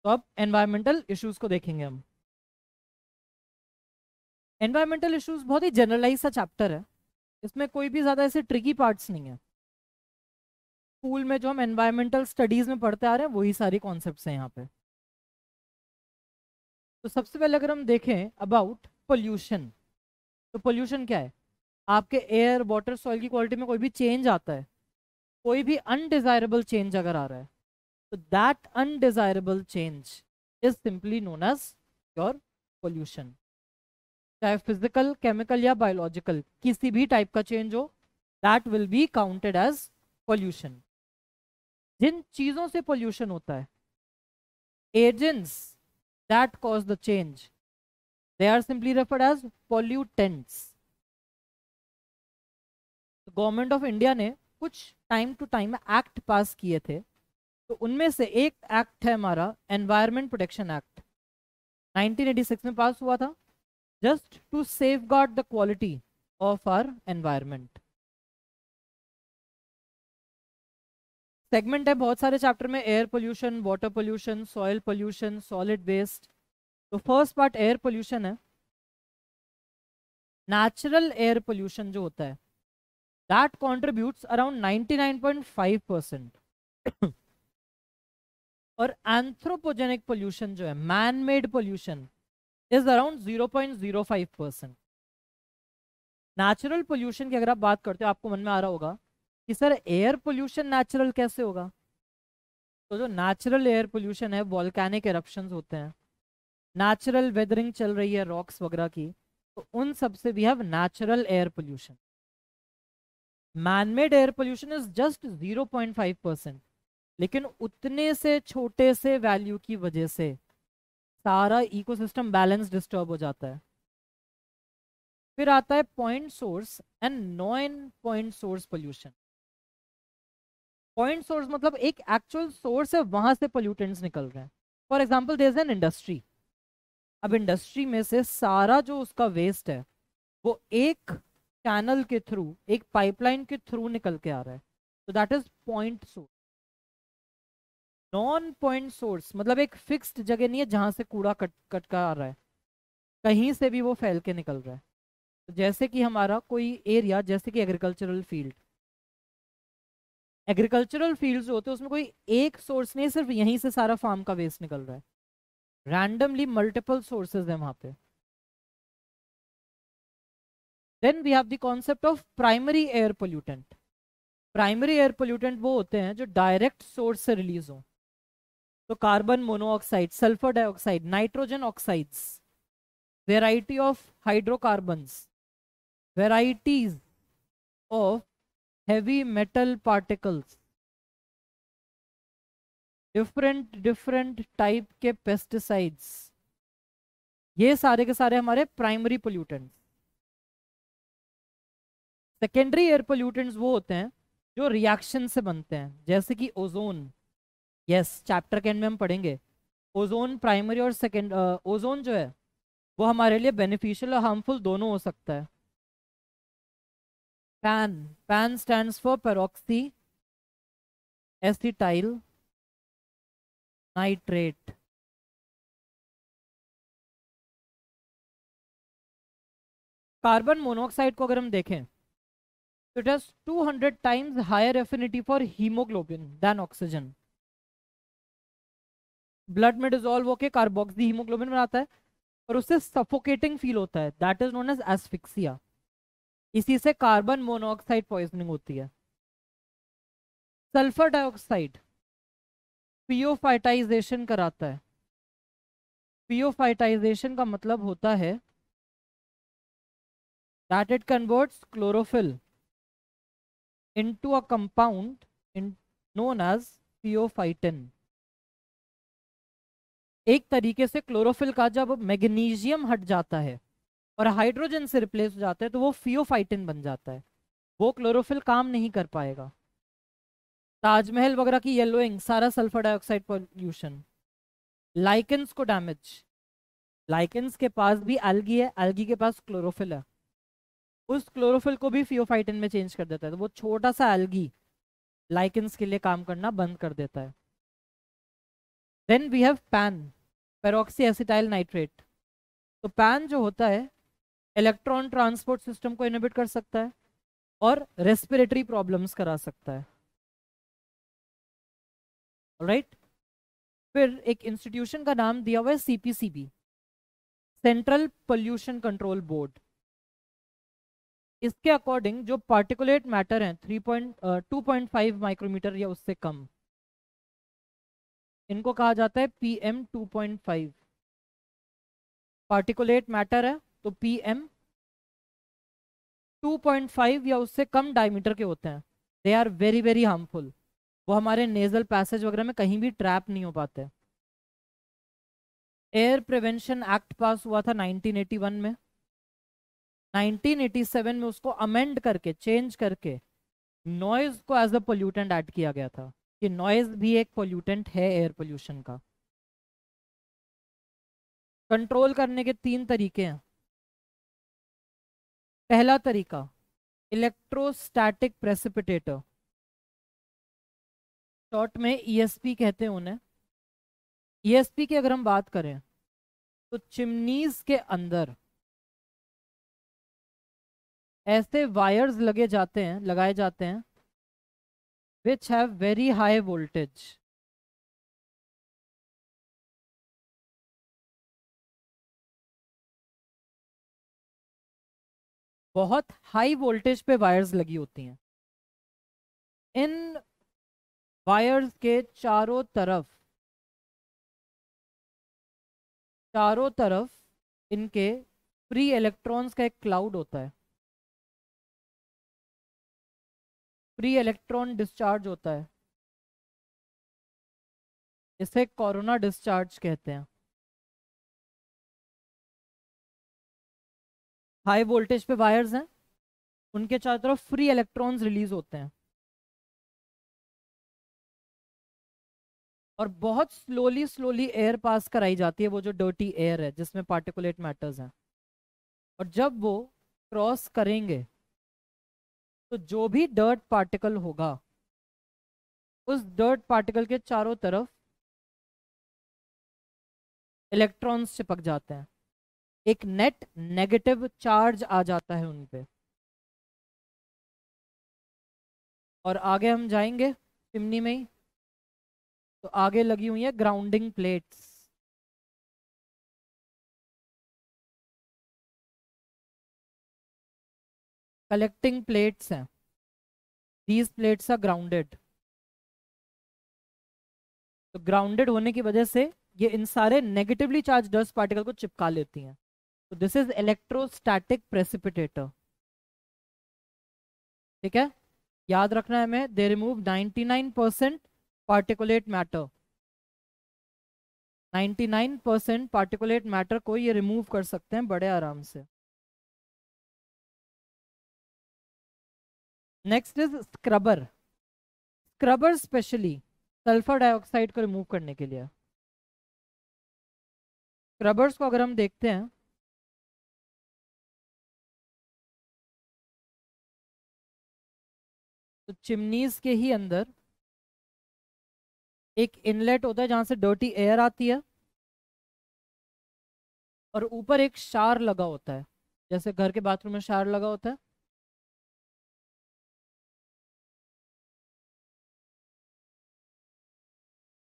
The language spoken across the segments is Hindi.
तो अब एनवायरमेंटल इश्यूज को देखेंगे हम। एनवायरमेंटल इश्यूज बहुत ही जनरलाइज सा चैप्टर है, इसमें कोई भी ज्यादा ऐसे ट्रिकी पार्ट्स नहीं है। स्कूल में जो हम एनवायरमेंटल स्टडीज में पढ़ते आ रहे हैं वही सारी कॉन्सेप्ट्स हैं यहाँ पे। तो सबसे पहले अगर हम देखें अबाउट पोल्यूशन, तो पोल्यूशन क्या है? आपके एयर वाटर सॉइल की क्वालिटी में कोई भी चेंज आता है, कोई भी अनडिजायरेबल चेंज अगर आ रहा है, तो that undesirable change is simply known as your pollution. चाहे फिजिकल, केमिकल या बायोलॉजिकल, किसी भी टाइप का चेंज हो, that will be counted as pollution. जिन चीजों से पोल्यूशन होता है, agents that cause the change, they are simply referred as pollutants. Government of India ने कुछ time to time act pass किए थे, तो उनमें से एक एक्ट है हमारा एनवायरमेंट प्रोटेक्शन एक्ट, 1986 में पास हुआ था, just to safeguard the quality of our environment. Segment है बहुत सारे चैप्टर में, air pollution, water pollution, soil pollution, solid waste. तो फर्स्ट पार्ट एयर पोल्यूशन है। नेचुरल एयर पोल्यूशन जो होता है, दैट कॉन्ट्रीब्यूट्स अराउंड 99.5%। और एंथ्रोपोजेनिक पोल्यूशन जो है, man made pollution, is around 0.05%। Natural pollution की अगर आप बात करते हो, आपको मन में आ रहा होगा कि सर एयर पोल्यूशन नेचुरल कैसे होगा? तो जो नेचुरल एयर पोल्यूशन है, वॉल्केनिक एरप्शंस होते हैं, नेचुरल वेदरिंग चल रही है रॉक्स वगैरह की, तो उन सब से we have natural air pollution. Manmade air pollution is just 0.5%, लेकिन उतने से छोटे से वैल्यू की वजह से सारा इकोसिस्टम बैलेंस डिस्टर्ब हो जाता है। फिर आता है point source and non point source pollution. Point source मतलब एक एक्चुअल सोर्स है, वहां से पोल्यूटेंट्स निकल रहे हैं। For example there is an industry. अब इंडस्ट्री में से सारा जो उसका वेस्ट है, वो एक चैनल के थ्रू, एक पाइपलाइन के थ्रू निकल के आ रहा है, तो that is point source. Non point source मतलब एक फिक्स्ड जगह नहीं है जहां से कूड़ा कट कट कर आ रहा है, कहीं से भी वो फैल के निकल रहा है। तो जैसे कि हमारा कोई एरिया, जैसे कि एग्रीकल्चरल फील्ड, एग्रीकल्चरल फील्ड जो होते हैं उसमें कोई एक सोर्स नहीं है, सिर्फ यहीं से सारा फार्म का वेस्ट निकल रहा है, रैंडमली मल्टीपल सोर्सेज है वहां पे। Then we have the concept of primary air pollutant. Primary air pollutant वो होते हैं जो डायरेक्ट सोर्स से रिलीज हो, तो carbon monoxide, sulphur dioxide, nitrogen oxides, variety of hydrocarbons, varieties of heavy metal particles, different different type के पेस्टिसाइड्स, ये सारे के सारे हमारे primary pollutants. Secondary air pollutants वो होते हैं जो रिएक्शन से बनते हैं, जैसे कि ओजोन। यस, चैप्टर के एंड में हम पढ़ेंगे ओजोन प्राइमरी और सेकेंड। ओजोन जो है वो हमारे लिए बेनिफिशियल और हार्मफुल दोनों हो सकता है। PAN, PAN stands for peroxy acetyl nitrate. Carbon monoxide को अगर हम देखें, तो it has 200 times higher affinity for haemoglobin than oxygen. Blood में डिजोल्व होकर कार्बोक्सी हीमोग्लोबिन बनाता है, और उससे सफोकेटिंग फील होता है, that is known as asphyxia. इसी से कार्बन मोनोऑक्साइड पॉइजनिंग होती है। सल्फर डाइऑक्साइड पियोफाइटाइजेशन कराता है। पियोफाइटाइजेशन का मतलब होता है that it converts chlorophyll into a compound in known as पियोफाइटिन। एक तरीके से क्लोरोफिल का जब मैग्नीशियम हट जाता है और हाइड्रोजन से रिप्लेस हो जाता है, तो वो फियोफाइटिन बन जाता है, वो क्लोरोफिल काम नहीं कर पाएगा। ताजमहल वगैरह की येलोइंग सारा सल्फर डाइऑक्साइड पोल्यूशन। लाइकेंस को डैमेज, लाइकेंस के पास भी एल्गी है, एल्गी के पास क्लोरोफिल है, उस क्लोरोफिल को भी फियोफाइटिन में चेंज कर देता है, तो वो छोटा सा एल्गी लाइकेंस के लिए काम करना बंद कर देता है। Then we have PAN, peroxy acetyl nitrate. तो पैन जो होता है इलेक्ट्रॉन ट्रांसपोर्ट सिस्टम को इनहिबिट कर सकता है और रेस्पिरेटरी प्रॉब्लम्स करा सकता है। राइट, फिर एक इंस्टीट्यूशन का नाम दिया हुआ है CPCB, central pollution control board. इसके अकॉर्डिंग जो पार्टिकुलेट मैटर हैं 2.5 माइक्रोमीटर या उससे कम, इनको कहा जाता है PM 2.5। पार्टिकुलेट मैटर है तो PM 2.5 या उससे कम डायमीटर के होते हैं। They are very very harmful. वो हमारे नेजल पैसेज वगैरह में कहीं भी ट्रैप नहीं हो पाते। एयर प्रिवेंशन एक्ट पास हुआ था 1981 में। 1987 में उसको अमेंड करके, चेंज करके नॉइज को एज अ पोल्यूटेंट ऐड किया गया था कि नॉइज भी एक पोल्यूटेंट है एयर पोल्यूशन का। कंट्रोल करने के 3 तरीके हैं। पहला तरीका इलेक्ट्रोस्टैटिक प्रेसिपिटेटर, शॉर्ट में ESP कहते हैं उन्हें। ESP की अगर हम बात करें तो चिमनीज के अंदर ऐसे वायर्स लगाए जाते हैं which have very high voltage। बहुत हाई वोल्टेज पे वायर्स लगी होती हैं। इन वायर्स के चारों तरफ इनके फ्री इलेक्ट्रॉन्स का एक क्लाउड होता है। फ्री इलेक्ट्रॉन डिस्चार्ज होता है, इसे कोरोना डिस्चार्ज कहते हैं। हाई वोल्टेज पे वायर्स हैं, उनके चारों तरफ फ्री इलेक्ट्रॉन्स रिलीज होते हैं और बहुत स्लोली स्लोली एयर पास कराई जाती है, वो जो डर्टी एयर है जिसमें पार्टिकुलेट मैटर्स हैं। और जब वो क्रॉस करेंगे तो जो भी डर्ट पार्टिकल होगा उस डर्ट पार्टिकल के चारों तरफ इलेक्ट्रॉन्स चिपक जाते हैं, एक नेट नेगेटिव चार्ज आ जाता है उन पे। और आगे हम जाएंगे चिमनी में ही, तो आगे लगी हुई है ग्राउंडिंग प्लेट्स। कलेक्टिंग प्लेट्स हैं, दीज प्लेट्स आर ग्राउंडेड। तो ग्राउंडेड होने की वजह से ये इन सारे नेगेटिवली चार्ज डस्ट पार्टिकल को चिपका लेती हैं। तो दिस इज इलेक्ट्रोस्टैटिक प्रेसिपिटेटर। ठीक है, याद रखना है हमें, they remove 99% particulate matter. 99% particulate matter को ये रिमूव कर सकते हैं बड़े आराम से। Next is scrubber. Scrubber specially sulphur dioxide को रिमूव करने के लिए। स्क्रबर्स को अगर हम देखते हैं तो चिमनीज के ही अंदर एक इनलेट होता है जहां से डर्टी एयर आती है और ऊपर एक शार लगा होता है, जैसे घर के बाथरूम में शार लगा होता है।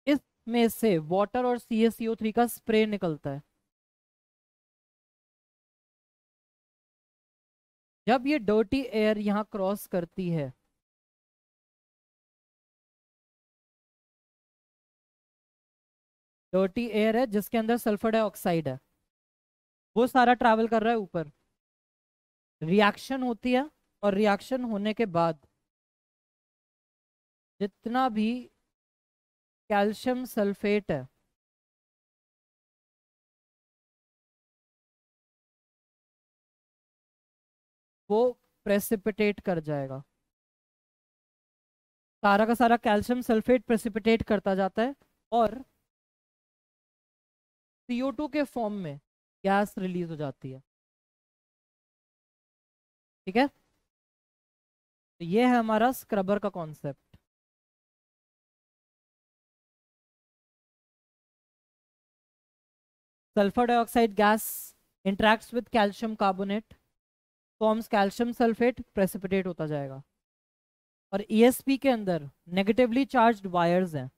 इसमें से वाटर और CaCO3 का स्प्रे निकलता है। जब ये डर्टी एयर यहाँ क्रॉस करती है डर्टी एयर है जिसके अंदर सल्फर डाइऑक्साइड है, वो सारा ट्रैवल कर रहा है ऊपर, रिएक्शन होती है और रिएक्शन होने के बाद जितना भी कैल्शियम सल्फेट है वो प्रेसिपिटेट कर जाएगा। सारा का सारा कैल्शियम सल्फेट प्रेसिपिटेट करता जाता है और CO2 के फॉर्म में गैस रिलीज हो जाती है। ठीक है, तो ये है हमारा स्क्रबर का concept. Sulphur dioxide gas interacts with calcium carbonate, forms calcium sulphate, precipitate होता जाएगा। और ESP के अंदर नेगेटिवली चार्ज्ड वायर्स हैं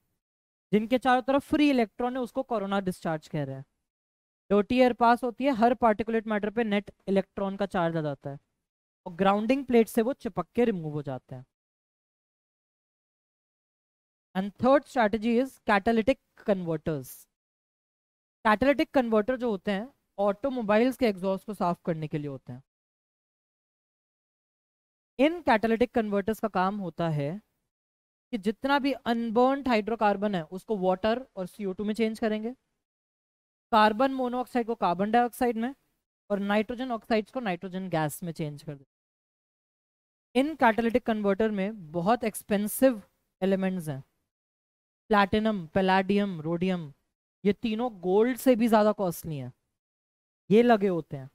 जिनके चारों तरफ फ्री इलेक्ट्रॉन है, उसको कोरोना डिस्चार्ज कह रहे हैं। डर्टी एयर पास होती है, हर पार्टिकुलेट मैटर पे नेट इलेक्ट्रॉन का चार्ज आ जाता है और ग्राउंडिंग प्लेट से वो चिपक के रिमूव हो जाते हैं। And third strategy is catalytic converters. Catalytic converter जो होते हैं ऑटोमोबाइल्स के एग्जॉस्ट को साफ करने के लिए होते हैं। इन कैटालिटिक कन्वर्टर्स का काम होता है कि जितना भी अनबर्न्ड हाइड्रोकार्बन है उसको वाटर और CO2 में चेंज करेंगे, कार्बन मोनोऑक्साइड को कार्बन डाइऑक्साइड में, और नाइट्रोजन ऑक्साइड्स को नाइट्रोजन गैस में चेंज कर देंगे। इन कैटालिटिक कन्वर्टर में बहुत एक्सपेंसिव एलिमेंट्स हैं, प्लैटिनम, पैलाडियम, रोडियम, ये तीनों गोल्ड से भी ज़्यादा कॉस्टली हैं, ये लगे होते हैं।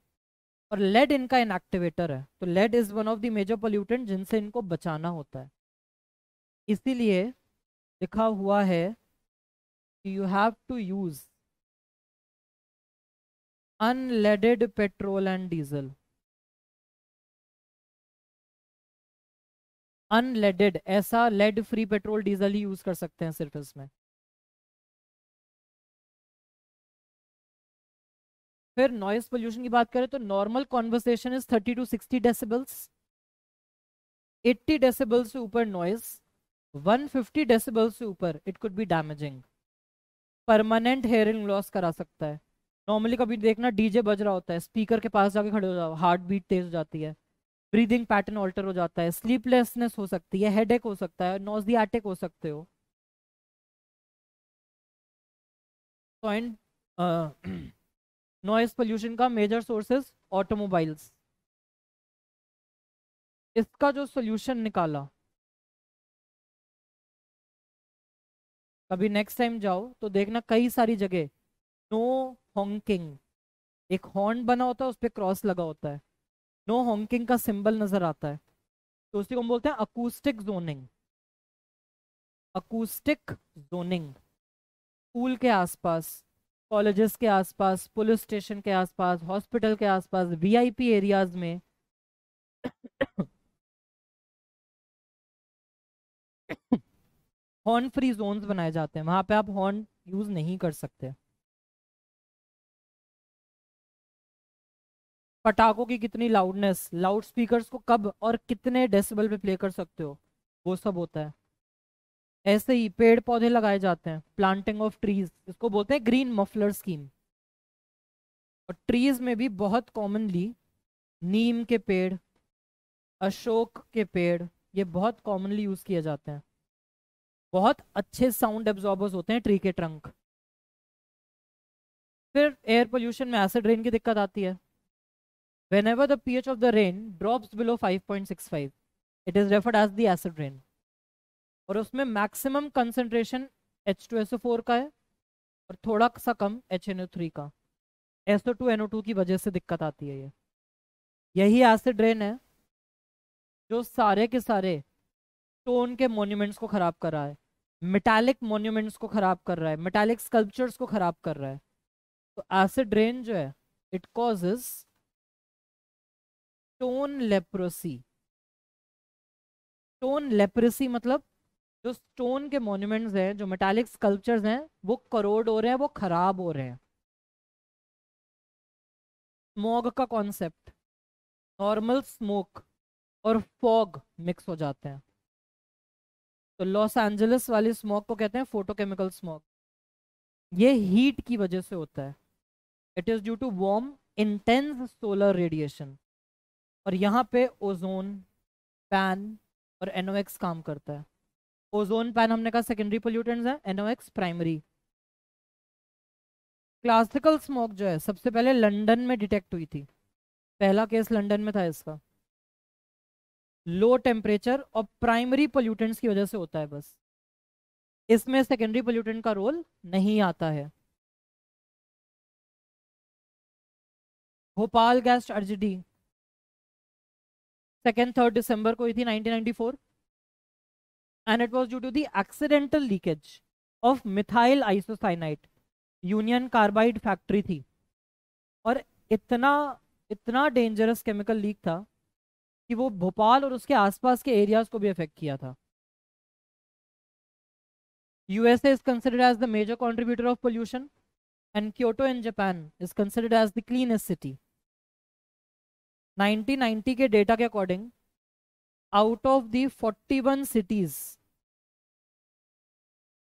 और लेड इनका इनएक्टिवेटर है, तो lead is one of the major pollutant जिनसे इनको बचाना होता है। इसीलिए लिखा हुआ है कि you have to use unleaded petrol and diesel. Unleaded, ऐसा लेड फ्री पेट्रोल डीजल ही यूज कर सकते हैं सिर्फ इसमें। फिर नॉइज पोल्यूशन की बात करें तो normal conversation is 30 to 60 decibels. 80 decibel से ऊपर नॉइज, 150 डेसिबल से ऊपर it could be damaging, permanent hearing loss करा सकता है। नॉर्मली कभी देखना डीजे बज रहा होता है, स्पीकर के पास जाके खड़े हो जाओ, हार्ट बीट तेज हो जाती है, ब्रीदिंग पैटर्न ऑल्टर हो जाता है, स्लीपलेसनेस हो सकती है, हेडेक हो सकता है, नॉजियाटिक हो सकते हो। पॉइंट नॉइज पोल्यूशन का मेजर सोर्सेस ऑटोमोबाइल्स। इसका जो सोल्यूशन निकाला, कभी नेक्स्ट टाइम जाओ तो देखना कई सारी जगह नो हॉन्किंग, एक हॉर्न बना होता है उस पर क्रॉस लगा होता है, नो हॉन्किंग का सिंबल नजर आता है, तो उसी को हम बोलते हैं acoustic zoning. Acoustic zoning school के आसपास, कॉलेजेस के आसपास, पुलिस स्टेशन के आसपास, हॉस्पिटल के आसपास, VIP एरियाज में हॉर्न फ्री जोन्स बनाए जाते हैं, वहां पे आप हॉर्न यूज नहीं कर सकते। पटाखों की कितनी लाउडनेस, लाउड स्पीकर्स को कब और कितने डेसिबल पे प्ले कर सकते हो, वो सब होता है। ऐसे ही पेड़ पौधे लगाए जाते हैं, प्लांटिंग ऑफ ट्रीज, इसको बोलते हैं ग्रीन मफलर स्कीम। और ट्रीज में भी बहुत कॉमनली नीम के पेड़, अशोक के पेड़, ये बहुत कॉमनली यूज किए जाते हैं। बहुत अच्छे साउंड एब्जॉर्बर्स होते हैं ट्री के ट्रंक। फिर एयर पोल्यूशन में एसिड रेन की दिक्कत आती है। Whenever the pH of the rain drops below 5.65, it is referred as the acid rain. और उसमें मैक्सिमम कंसंट्रेशन H2SO4 का है और थोड़ा सा कम HNO3 का। SO2 NO2 की वजह से दिक्कत आती है। यही एसिड रेन है जो सारे के सारे स्टोन के मॉन्यूमेंट्स को खराब कर रहा है, मेटालिक मॉन्यूमेंट्स को खराब कर रहा है, मेटालिक स्कल्पचर्स को खराब कर रहा है। तो एसिड रेन जो है it causes stone leprosy. Stone leprosy मतलब जो स्टोन के मॉन्यूमेंट्स हैं, जो मेटालिक स्कल्पचर्स हैं, वो करोड हो रहे हैं, वो खराब हो रहे हैं। स्मॉग का कॉन्सेप्ट, नॉर्मल स्मोक और फॉग मिक्स हो जाते हैं, तो लॉस एंजलिस वाली स्मॉग को कहते हैं फोटोकेमिकल स्मॉग। ये हीट की वजह से होता है, it is due to warm intense solar radiation. और यहाँ पे ओजोन पैन और NOx काम करता है। ओजोन पैन हमने कहा सेकेंडरी पोल्यूटेंट्स है, NOx प्राइमरी। क्लासिकल स्मोक जो है सबसे पहले लंदन में डिटेक्ट हुई थी, पहला केस लंदन में था इसका। लो टेम्परेचर और प्राइमरी पोल्यूटेंट्स की वजह से होता है बस, इसमें सेकेंडरी पोल्यूटेंट का रोल नहीं आता है। भोपाल गैस ट्रेजेडी 2-3 दिसंबर को हुई थी 1994, and it was due to the accidental leakage of methyl isocyanide. Union Carbide factory थी और इतना इतना डेंजरस केमिकल लीक था कि वो भोपाल और उसके आसपास के एरियाज को भी अफेक्ट किया था। USA is considered as the major contributor of pollution and Kyoto in Japan is considered as the cleanest city. 1990 के डेटा के according out of the 41 cities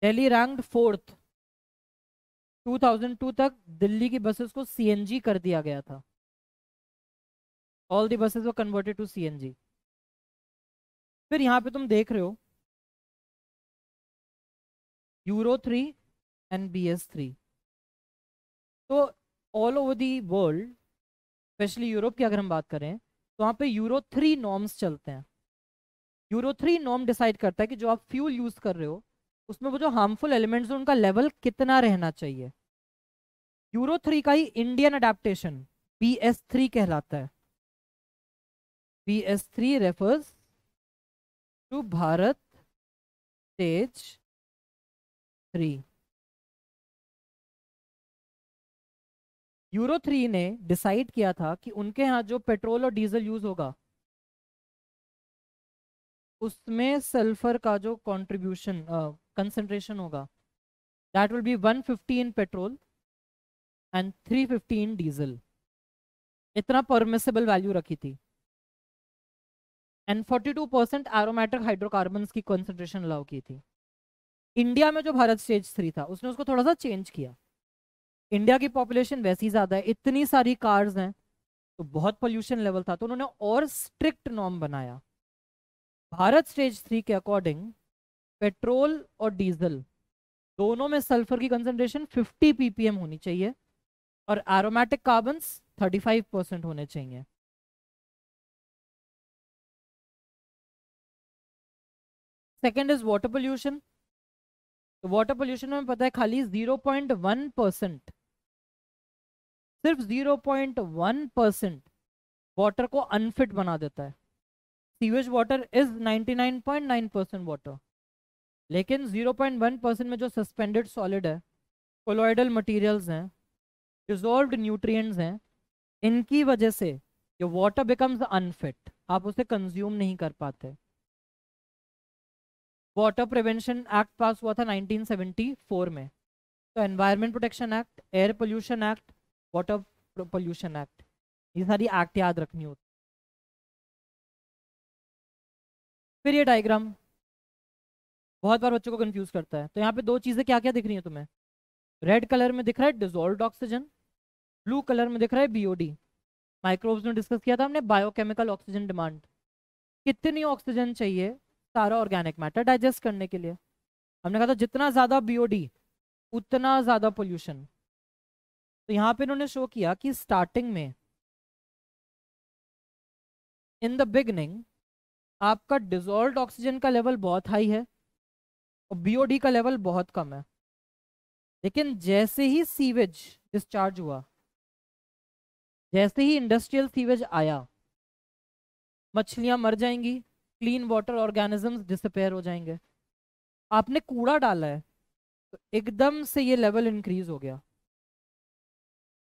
Delhi ranked fourth. 2002 तक दिल्ली की बसेस को सीएनजी कर दिया गया था। All the buses were converted to CNG. फिर यहाँ पे तुम देख रहे हो यूरो 3 एंड BS3। तो all over the world, specially Europe की अगर हम बात करें, तो वहाँ पे यूरो 3 नॉर्म्स चलते हैं। यूरो 3 नॉर्म डिसाइड करता है कि जो आप फ्यूल यूज कर रहे हो उसमें वो जो हार्मफुल एलिमेंट्स हैं उनका लेवल कितना रहना चाहिए। यूरो 3 का ही इंडियन अडेप्टेशन BS3 कहलाता है। BS3 refers to Bharat stage 3। Euro 3 ने डिसाइड किया था कि उनके यहाँ जो पेट्रोल और डीजल यूज होगा उसमें सल्फर का जो कंट्रीब्यूशन कंसंट्रेशन होगा that will B 150 in petrol and 350 in diesel. इतना परमिसेबल वैल्यू रखी थी। एंड 42% एरोमेटिक हाइड्रोकार्बन्स की कंसंट्रेशन अलाउ की थी। इंडिया में जो भारत स्टेज 3 था उसने उसको थोड़ा सा चेंज किया। इंडिया की पॉपुलेशन वैसी ज्यादा है, इतनी सारी कार्स हैं, तो बहुत पोल्यूशन लेवल था, तो उन्होंने और स्ट्रिक्ट नॉर्म बनाया। भारत स्टेज 3 के अकॉर्डिंग पेट्रोल और डीजल दोनों में सल्फर की कंसंट्रेशन 50 ppm होनी चाहिए और एरोमेटिक कार्बन्स 35% होने चाहिए। Second is water pollution. तो वाटर पोल्यूशन में पता है खाली 0.1%, सिर्फ 0.1% वाटर को अनफिट बना देता है। सीवेज वाटर इज 99.9% वाटर, लेकिन 0.1% में जो सस्पेंडेड सॉलिड है, कोलोइडल मटेरियल्स हैं, डिजॉल्व्ड न्यूट्रिएंट्स हैं, इनकी वजह से ये वाटर बिकम्स अनफिट, आप उसे कंज्यूम नहीं कर पाते। वाटर प्रिवेंशन एक्ट पास हुआ था 1974 में। तो environment protection act, air pollution act, water pollution act, ये सारी एक्ट याद रखनी होती। फिर ये डायग्राम बहुत बार बच्चों को कंफ्यूज करता है। तो यहाँ पे दो चीजें क्या क्या दिख रही है तुम्हें? रेड कलर में दिख रहा है डिजोल्व्ड ऑक्सीजन, ब्लू कलर में दिख रहा है BOD। माइक्रोब्स में डिस्कस किया था हमने बायोकेमिकल ऑक्सीजन डिमांड। कितनी ऑक्सीजन चाहिए सारा ऑर्गेनिक मैटर डाइजेस्ट करने के लिए? हमने कहा था जितना ज्यादा BOD उतना ज्यादा पोल्यूशन। तो यहाँ पे इन्होंने शो किया कि स्टार्टिंग में इन द बिगनिंग आपका डिजोल्व्ड ऑक्सीजन का लेवल बहुत हाई है और BOD का लेवल बहुत कम है। लेकिन जैसे ही सीवेज डिस्चार्ज हुआ, जैसे ही इंडस्ट्रियल सीवेज आया, मछलियां मर जाएंगी, क्लीन वाटर ऑर्गेनिजम्स डिसअपेयर हो जाएंगे। आपने कूड़ा डाला है तो एकदम से ये लेवल इंक्रीज हो गया,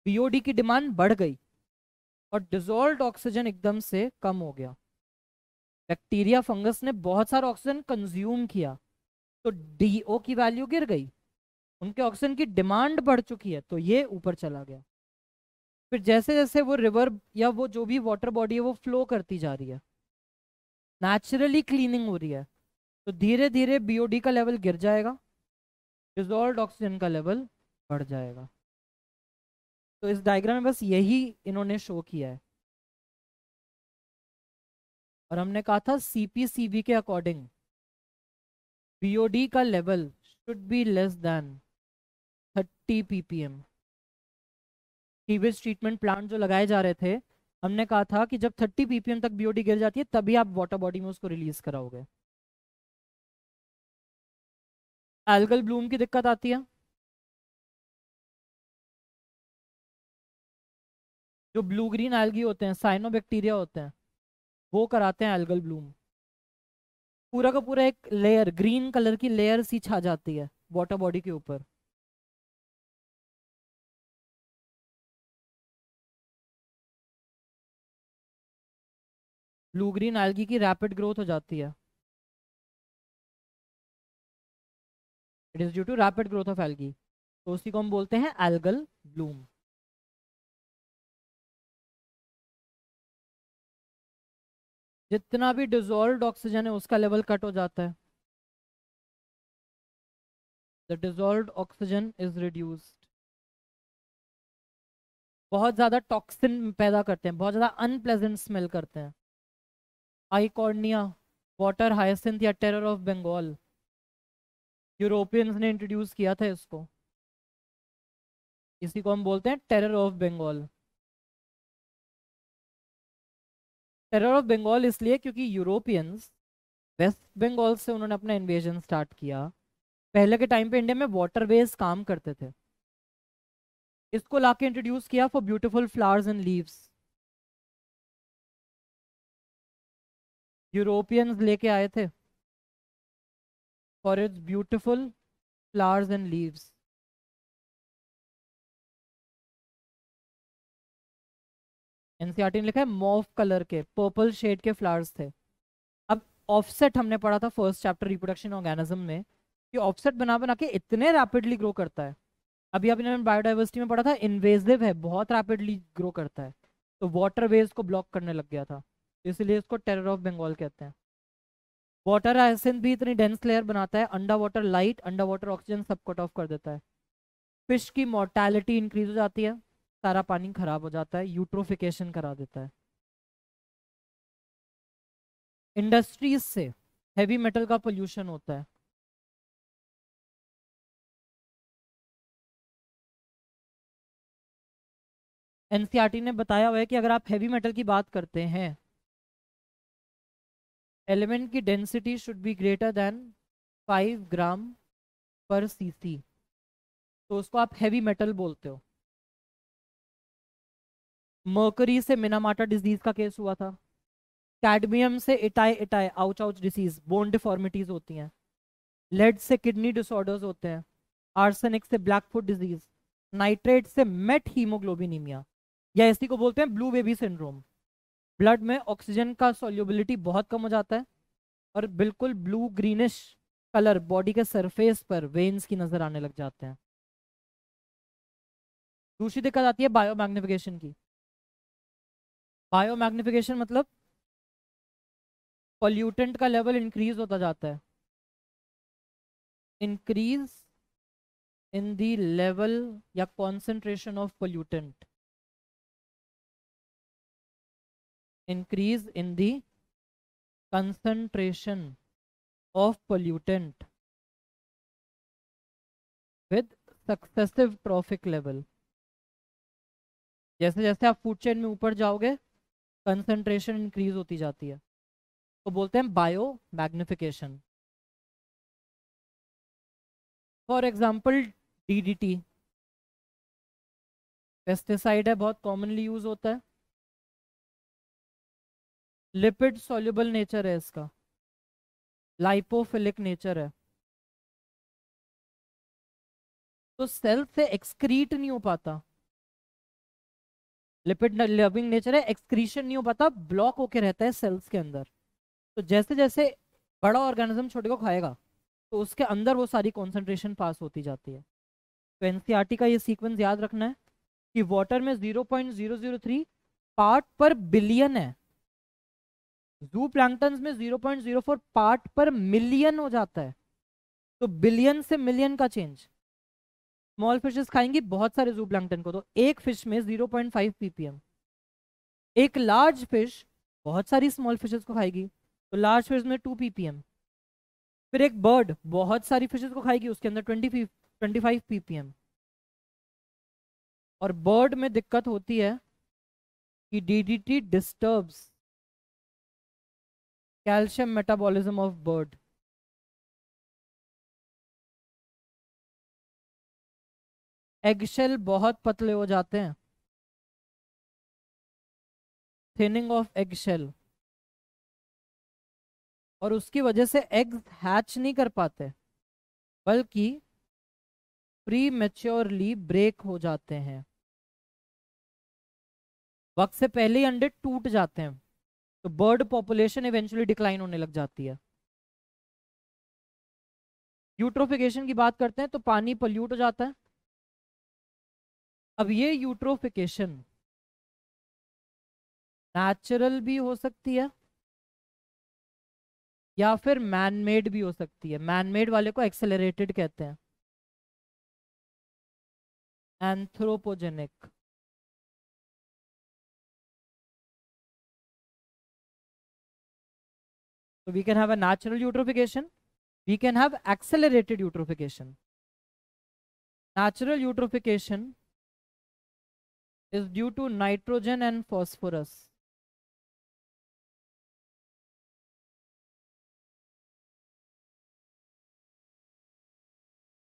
BOD की डिमांड बढ़ गई और डिजोल्व्ड ऑक्सीजन एकदम से कम हो गया। बैक्टीरिया फंगस ने बहुत सारा ऑक्सीजन कंज्यूम किया तो DO की वैल्यू गिर गई, उनके ऑक्सीजन की डिमांड बढ़ चुकी है तो ये ऊपर चला गया। फिर जैसे जैसे वो रिवर या वो जो भी वाटर बॉडी है वो फ्लो करती जा रही है, नेचुरली क्लीनिंग हो रही है, तो धीरे धीरे BOD का लेवल गिर जाएगा, डिजोल्व्ड ऑक्सीजन का लेवल बढ़ जाएगा। तो इस डायग्राम में बस यही इन्होंने शो किया है। और हमने कहा था CPCB के अकॉर्डिंग BOD का level should be less than 30 ppm। Sewage treatment plant जो लगाए जा रहे थे, हमने कहा था कि जब 30 ppm तक BOD गिर जाती है तभी आप वाटर बॉडी में उसको रिलीज कराओगे। एल्गल ब्लूम की दिक्कत आती है। जो ब्लू ग्रीन एल्गी होते हैं, साइनोबैक्टीरिया होते हैं, वो कराते हैं एल्गल ब्लूम। पूरा का पूरा एक लेयर, ग्रीन कलर की लेयर सी छा जाती है वाटर बॉडी के ऊपर। ब्लू ग्रीन एल्गी की रैपिड ग्रोथ हो जाती है, it is due to rapid growth of algae, तो उसी को हम बोलते हैं एल्गल ब्लूम। जितना भी डिजोल्व्ड ऑक्सीजन है उसका लेवल कट हो जाता है, the dissolved oxygen is reduced. बहुत ज्यादा टॉक्सिन पैदा करते हैं, बहुत ज्यादा अनप्लेजेंट स्मेल करते हैं। आइकॉर्निया, वाटर हायसिंथ या टेरर ऑफ बंगाल, यूरोपियंस ने इंट्रोड्यूस किया था इसको, इसी को हम बोलते हैं terror of Bengal. Terror of Bengal इसलिए क्योंकि यूरोपियंस वेस्ट बंगाल से उन्होंने अपना इन्वेजन स्टार्ट किया। पहले के टाइम पे इंडिया में वाटरवेज काम करते थे, इसको लाके इंट्रोड्यूस किया for beautiful flowers and leaves. Europeans लेके आए थे for its beautiful flowers and leaves. NCERT ने लिखा है मॉव कलर के, पर्पल शेड के फ्लावर्स थे। अब ऑफसेट हमने पढ़ा था फर्स्ट चैप्टर रिप्रोडक्शन ऑर्गेनिज्म में, कि ऑफसेट बना बना के इतने रैपिडली ग्रो करता है। अभी आपने बायोडाइवर्सिटी में पढ़ा था इन्वेजिव है, बहुत रैपिडली ग्रो करता है, तो वाटरवेज को ब्लॉक करने लग गया था, इसलिए इसको टेरर ऑफ बंगाल कहते हैं। वाटर हायसिंथ भी इतनी डेंस लेयर बनाता है, under water light, under water oxygen सब कट ऑफ कर देता है। फिश की मोर्टेलिटी इंक्रीज हो जाती है, सारा पानी खराब हो जाता है, यूट्रोफिकेशन करा देता है। इंडस्ट्रीज से हैवी मेटल का पोल्यूशन होता है। एनसीईआरटी ने बताया हुआ है कि अगर आप हैवी मेटल की बात करते हैं, एलिमेंट की density should be greater than 5 ग्राम पर सीसी, तो उसको आप हैवी मेटल बोलते हो। मर्करी से मिनामाटा डिजीज का केस हुआ था, कैडमियम से itai itai ouch ouch disease, bone deformities होती हैं, लेड से किडनी डिसऑर्डर्स होते हैं, आर्सेनिक से ब्लैक फुट डिजीज, नाइट्रेट से मेट हीमोग्लोबिनीमिया, या इसी को बोलते हैं ब्लू बेबी सिंड्रोम। ब्लड में ऑक्सीजन का सॉल्युबिलिटी बहुत कम हो जाता है और बिल्कुल ब्लू ग्रीनिश कलर बॉडी के सरफेस पर वेन्स की नजर आने लग जाते हैं। दूसरी दिक्कत आती है बायोमैग्निफिकेशन की। बायोमैग्निफिकेशन मतलब पॉल्यूटेंट का लेवल इंक्रीज होता जाता है, इंक्रीज इन द लेवल या concentration of pollutant, increase in the concentration of pollutant with successive trophic level। जैसे जैसे आप फूड चेन में ऊपर जाओगे कंसंट्रेशन इंक्रीज होती जाती है, तो बोलते हैं bio magnification. For example DDT pesticide है, बहुत कॉमनली यूज होता है, लिपिड सॉल्युबल नेचर है इसका, लाइपोफिलिक नेचर है, तो सेल से एक्सक्रीट नहीं हो पाता। लिपिड लविंग नेचर है, एक्सक्रीशन नहीं हो पाता, ब्लॉक होके रहता है सेल्स के अंदर। तो जैसे जैसे बड़ा ऑर्गेनिज्म छोटे को खाएगा तो उसके अंदर वो सारी कॉन्सेंट्रेशन पास होती जाती है। तो एनसीईआरटी का ये सीक्वेंस याद रखना है कि वाटर में 0.003 पार्ट पर बिलियन है, जू प्लैंक्टन्स में 0.04 पार्ट पर मिलियन हो जाता है। तो बिलियन से मिलियन का चेंज। स्मॉल फिशेस खाएंगी बहुत सारे जू प्लैंक्टन को, तो एक फिश में 0.5 ppm। एक लार्ज फिश बहुत सारी स्मॉल फिशेस को खाएगी, तो लार्ज फिश में 2 ppm। फिर एक बर्ड बहुत सारी फिशेस को खाएगी, उसके अंदर 25 ppm। और बर्ड में दिक्कत होती है कि DDT disturbs calcium metabolism of bird. Eggshell बहुत पतले हो जाते हैं, थिनिंग ऑफ एगशेल, और उसकी वजह से एग्स हैच नहीं कर पाते बल्कि प्री मैच्योरली ब्रेक हो जाते हैं, वक्त से पहले ही अंडे टूट जाते हैं। तो तो बर्ड पॉपुलेशन इवेंचुअली डिक्लाइन होने लग जाती है। यूट्रोफिकेशन की बात करते हैं तो पानी पोल्यूट हो जाता है। अब ये यूट्रोफिकेशन नेचुरल भी हो सकती है या फिर मैनमेड भी हो सकती है। मैनमेड वाले को एक्सेलरेटेड कहते हैं, anthropogenic. So we can have a natural eutrophication, we can have accelerated eutrophication. Natural eutrophication is due to nitrogen and phosphorus.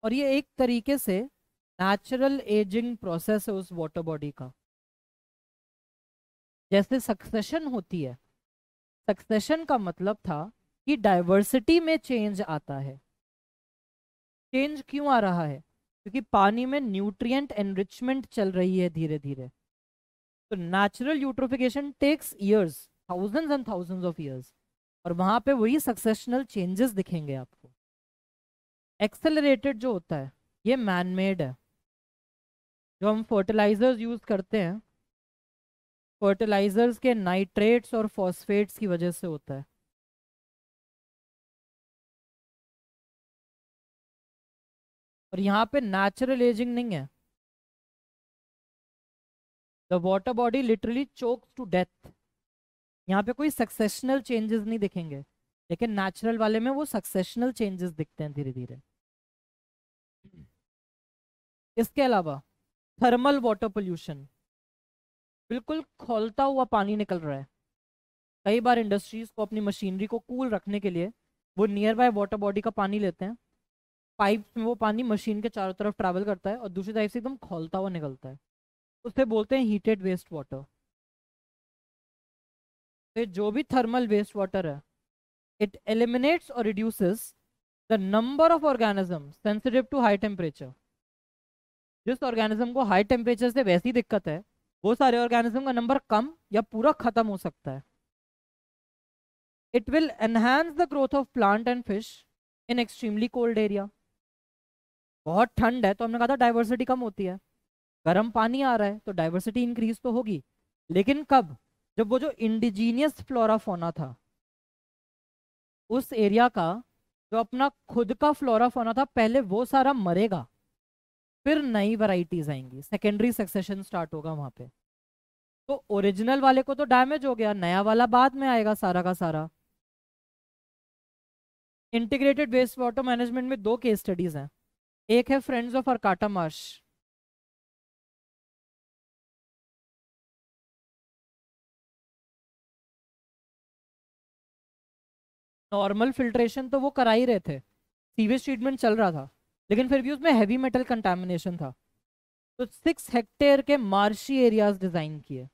और ये एक तरीके से नेचुरल एजिंग प्रोसेस है उस वाटर बॉडी का। जैसे सक्सेशन होती है, सक्सेशन का मतलब था कि डाइवर्सिटी में चेंज आता है। चेंज क्यों आ रहा है? क्योंकि पानी में न्यूट्रिएंट एनरिचमेंट चल रही है धीरे धीरे। तो natural eutrophication takes years, thousands and thousands of years, और वहां पे वही सक्सेशनल चेंजेस दिखेंगे आपको। एक्सेलरेटेड जो होता है ये मैनमेड है। जो हम फर्टिलाइजर्स यूज करते हैं, फर्टिलाइजर्स के नाइट्रेट्स और फॉस्फेट्स की वजह से होता है। और यहाँ पे नेचुरल एजिंग नहीं है। The water body literally chokes to death. यहाँ पे कोई सक्सेशनल चेंजेस नहीं दिखेंगे, लेकिन नेचुरल वाले में वो सक्सेशनल चेंजेस दिखते हैं धीरे धीरे। इसके अलावा थर्मल वाटर पोल्यूशन, बिल्कुल खौलता हुआ पानी निकल रहा है। कई बार इंडस्ट्रीज को अपनी मशीनरी को कूल रखने के लिए वो नियर बाय वाटर बॉडी का पानी लेते हैं, पाइप में वो पानी मशीन के चारों तरफ ट्रैवल करता है और दूसरी साइड से एकदम खौलता हुआ निकलता है। उसे बोलते हैं हीटेड वेस्ट वाटर। तो जो भी थर्मल वेस्ट वाटर है, इट एलिमिनेट्स और reduces the number of organism sensitive to high temperature. जिस ऑर्गेनिज्म को हाई टेम्परेचर से वैसी दिक्कत है, वो सारे ऑर्गेनिज्म का नंबर कम या पूरा खत्म हो सकता है। It will enhance the growth of plant and fish in extremely cold area. बहुत ठंड है तो हमने कहा था डाइवर्सिटी कम होती है। गर्म पानी आ रहा है तो डाइवर्सिटी इंक्रीज तो होगी, लेकिन कब? जब वो जो इंडिजीनियस फ्लोरा फोना था उस एरिया का, जो अपना खुद का फ्लोरा फोना था, पहले वो सारा मरेगा, फिर नई वैरायटीज आएंगी, सेकेंडरी सक्सेशन स्टार्ट होगा वहां पे। तो ओरिजिनल वाले को तो डैमेज हो गया, नया वाला बाद में आएगा सारा का सारा। इंटीग्रेटेड वेस्ट वाटर मैनेजमेंट में दो केस स्टडीज हैं। एक है friends of Arcata Marsh. Normal filtration तो वो करा ही रहे थे, सीवेज ट्रीटमेंट चल रहा था, लेकिन फिर भी उसमें हैवी मेटल कंटामिनेशन था। तो 6 हेक्टेयर के मार्शी एरियाज डिजाइन किए।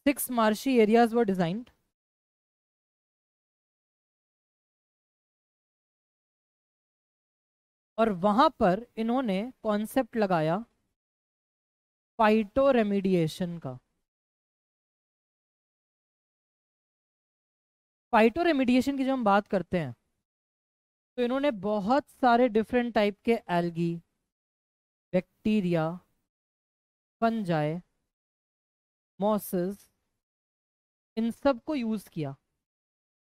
6 मार्शी एरियाज वर डिजाइंड। और वहां पर इन्होंने कॉन्सेप्ट लगाया फाइटो रेमिडिएशन का। फाइटो रेमिडिएशन की जब हम बात करते हैं तो इन्होंने बहुत सारे डिफरेंट टाइप के एल्गी, बैक्टीरिया, फंजाई, मॉसेस, इन सब को यूज किया।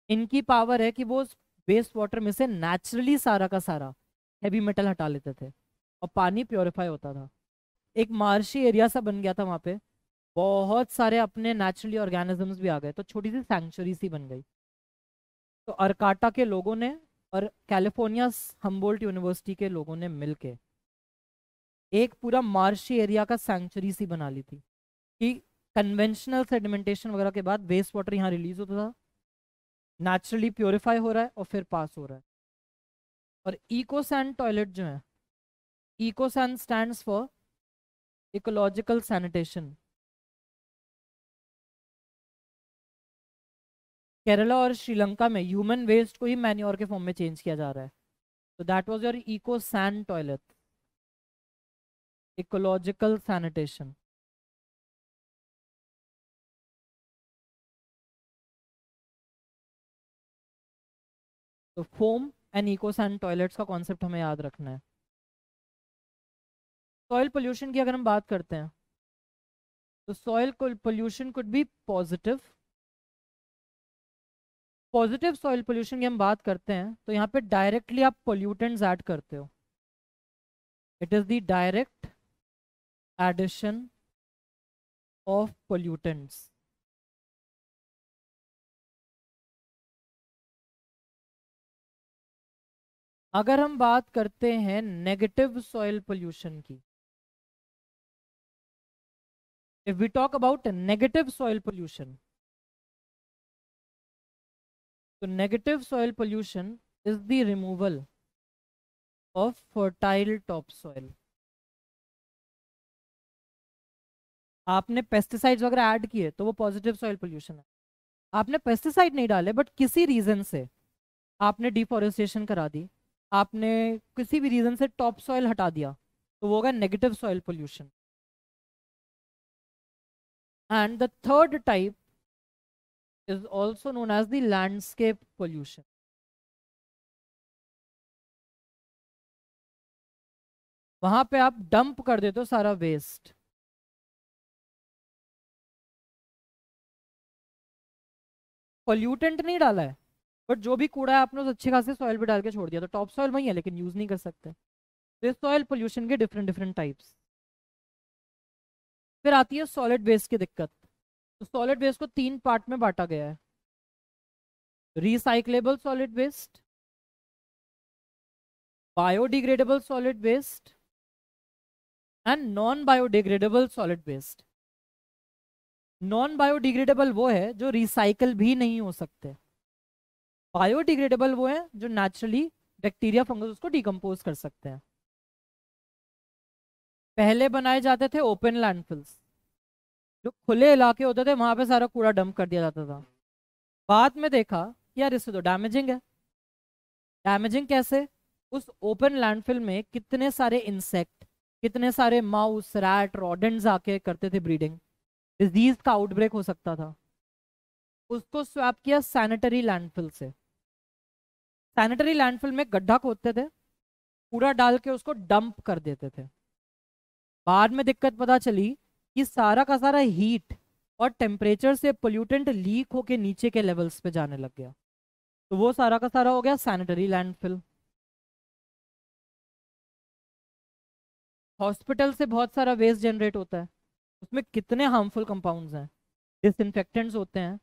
इनकी पावर है कि वो वेस्ट वाटर में से नेचुरली सारा का सारा हैवी मेटल हटा लेते थे और पानी प्योरीफाई होता था। एक मार्शी एरिया सा बन गया था वहां पे, बहुत सारे अपने नेचुरली ऑर्गेनिजम्स भी आ गए, तो छोटी सी सैंक्चुरी सी बन गई। तो अरकाटा के लोगों ने और कैलिफोर्निया हम्बोल्ट यूनिवर्सिटी के लोगों ने मिलके एक पूरा मार्शी एरिया का सैंक्चुरी सी बना ली थी कि कन्वेंशनल सेडिमेंटेशन वगैरह के बाद वेस्ट वाटर यहाँ रिलीज होता था, नेचुरली प्योरीफाई हो रहा है और फिर पास हो रहा है। और इकोसैन टॉयलेट जो है, इकोसैन stands for ecological sanitation. Kerala और श्रीलंका में ह्यूमन वेस्ट को ही मैन्योर के फॉर्म में चेंज किया जा रहा है। तो that was your इकोसैन toilet, ecological sanitation. तो foam and eco sand toilets का कॉन्सेप्ट हमें याद रखना है। सॉइल पोल्यूशन की अगर हम बात करते हैं तो soil pollution could be positive. Positive soil pollution की हम बात करते हैं तो यहाँ पे डायरेक्टली आप पोल्यूटेंट्स ऐड करते हो। It is the direct addition of pollutants. अगर हम बात करते हैं नेगेटिव सॉइल पोल्यूशन की, if we talk about negative soil pollution, तो negative soil pollution is the removal of fertile top soil. आपने पेस्टिसाइड्स वगैरह ऐड किए तो वो पॉजिटिव सॉइल पोल्यूशन है। आपने पेस्टिसाइड नहीं डाले बट किसी रीजन से आपने डिफॉरेस्टेशन करा दी, आपने किसी भी रीजन से टॉप सॉइल हटा दिया, तो वो होगा negative soil pollution. And the third type is also known as the landscape pollution. वहां पे आप डंप कर देते हो सारा वेस्ट। पोल्यूटेंट नहीं डाला है बट जो भी कूड़ा है आपने उस अच्छे खासे सॉइल पे डाल के छोड़ दिया, तो टॉप सॉइल वही है लेकिन यूज नहीं कर सकते। तो सॉइल पोल्यूशन के डिफरेंट डिफरेंट टाइप्स। फिर आती है सॉलिड वेस्ट की दिक्कत। तो सॉलिड वेस्ट को तीन पार्ट में बांटा गया है: recyclable solid waste, biodegradable solid waste and non biodegradable solid waste. Non biodegradable वो है जो रिसाइकल भी नहीं हो सकते। बायोडिग्रेडेबल वो है जो नेचुरली बैक्टीरिया फंगस उसको डिकम्पोज कर सकते हैं। पहले बनाए जाते थे ओपन लैंडफिल्स, जो खुले इलाके होते थे वहां पे सारा कूड़ा डंप कर दिया जाता था। बाद में देखा कि यार इससे तो डैमेजिंग है। डैमेजिंग कैसे? उस ओपन लैंडफिल में कितने सारे इंसेक्ट, कितने सारे माउस, रैट, रॉडेंट्स आके करते थे ब्रीडिंग, डिजीज का आउटब्रेक हो सकता था। उसको स्वैप किया सैनिटरी लैंडफिल से। सैनिटरी लैंडफिल में गड्ढा खोदते थे, कूड़ा डाल के उसको डंप कर देते थे। बाद में दिक्कत पता चली कि सारा का सारा हीट और टेम्परेचर से पोल्यूटेंट लीक होके नीचे के लेवल्स पे जाने लग गया, तो वो सारा का सारा हो गया सैनिटरी लैंडफिल। हॉस्पिटल से बहुत सारा वेस्ट जनरेट होता है, उसमें कितने हार्मफुल कंपाउंड्स हैं, डिसइंफेक्टेंट्स होते हैं,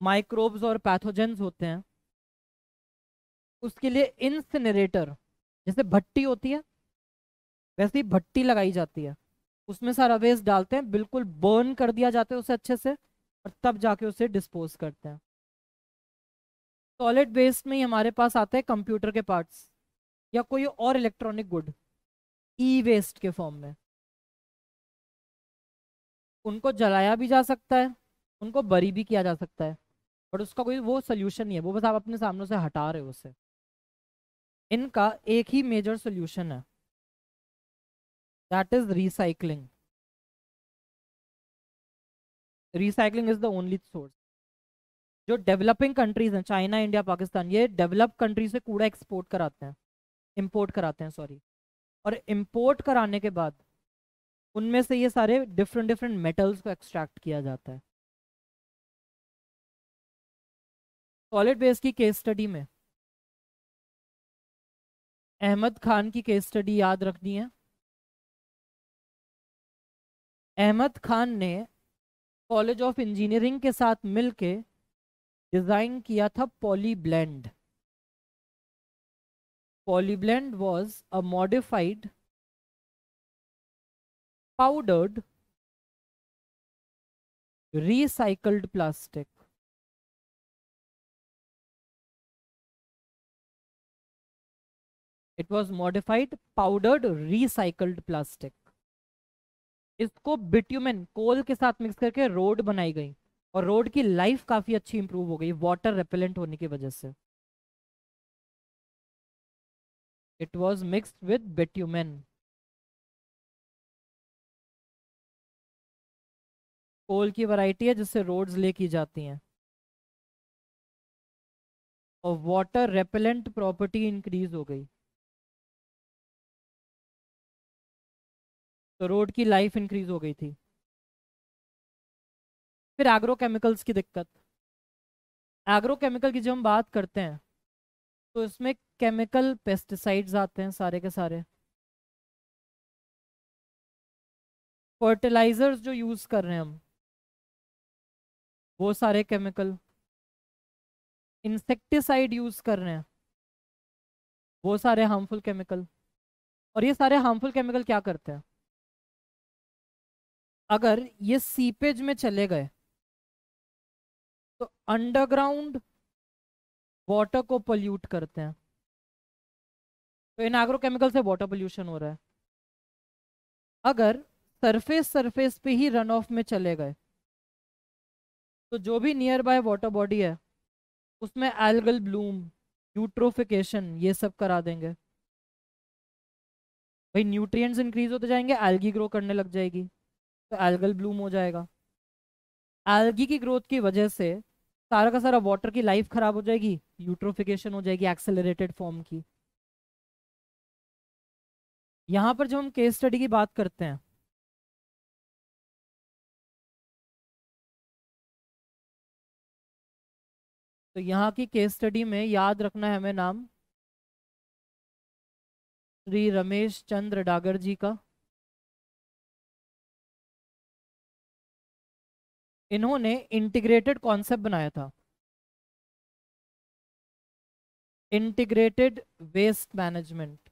माइक्रोब्स और पैथोजेंस होते हैं। उसके लिए इंसिनरेटर, जैसे भट्टी होती है वैसे ही भट्टी लगाई जाती है, उसमें सारा वेस्ट डालते हैं, बिल्कुल बर्न कर दिया जाता है उसे अच्छे से, और तब जाके उसे डिस्पोज करते हैं। सॉलिड वेस्ट में ही हमारे पास आते हैं कंप्यूटर के पार्ट्स या कोई और इलेक्ट्रॉनिक गुड, ई वेस्ट के फॉर्म में। उनको जलाया भी जा सकता है, उनको बरी भी किया जा सकता है, बट उसका कोई वो सोल्यूशन नहीं है, वो बस आप अपने सामने से हटा रहे हो उसे। इनका एक ही मेजर सोल्यूशन है, that is recycling. Recycling is the only source. जो डेवलपिंग कंट्रीज हैं, चाइना, इंडिया, पाकिस्तान, ये डेवलप कंट्री से कूड़ा एक्सपोर्ट कराते हैं, इंपोर्ट कराते हैं सॉरी, और इंपोर्ट कराने के बाद उनमें से ये सारे डिफरेंट डिफरेंट मेटल्स को एक्सट्रैक्ट किया जाता है। सॉलिड वेस्ट की केस स्टडी में अहमद खान की केस स्टडी याद रखनी है। अहमद खान ने कॉलेज ऑफ इंजीनियरिंग के साथ मिलके डिजाइन किया था poly blend. Poly blend was a modified powdered recycled plastic. It was modified powdered recycled plastic. इसको बिट्यूमेन कोल के साथ मिक्स करके रोड बनाई गई, और रोड की लाइफ काफी अच्छी इंप्रूव हो गई वाटर रेपेलेंट होने की वजह से। It was mixed with bitumen. Coal की वैरायटी है जिससे रोड्स ले की जाती हैं। और वाटर रेपेलेंट प्रॉपर्टी इंक्रीज हो गई, तो रोड की लाइफ इंक्रीज हो गई थी। फिर एग्रोकेमिकल्स की दिक्कत। एग्रोकेमिकल की जब हम बात करते हैं तो इसमें केमिकल पेस्टिसाइड्स आते हैं सारे के सारे। फर्टिलाइजर्स जो यूज कर रहे हैं हम, वो सारे केमिकल। इंसेक्टिसाइड यूज कर रहे हैं, वो सारे हार्मफुल केमिकल। और ये सारे हार्मफुल केमिकल क्या करते हैं, अगर ये सीपेज में चले गए तो अंडरग्राउंड वाटर को पोल्यूट करते हैं। तो इन एग्रोकेमिकल से वाटर पोल्यूशन हो रहा है। अगर सरफेस सरफेस पे ही रन ऑफ में चले गए तो जो भी नियर बाय वाटर बॉडी है उसमें एल्गल ब्लूम, यूट्रोफिकेशन, ये सब करा देंगे। भाई न्यूट्रिएंट्स इंक्रीज होते जाएंगे, एल्गी ग्रो करने लग जाएगी, तो एल्गल ब्लूम हो जाएगा। एल्गी की ग्रोथ की वजह से सारा का सारा वाटर की लाइफ खराब हो जाएगी, यूट्रोफिकेशन हो जाएगी एक्सेलरेटेड फॉर्म की। यहाँ पर जब हम केस स्टडी की बात करते हैं तो यहाँ की केस स्टडी में याद रखना है हमें नाम श्री रमेश चंद्र डागर जी का। इन्होंने इंटीग्रेटेड कॉन्सेप्ट बनाया था, इंटीग्रेटेड वेस्ट मैनेजमेंट।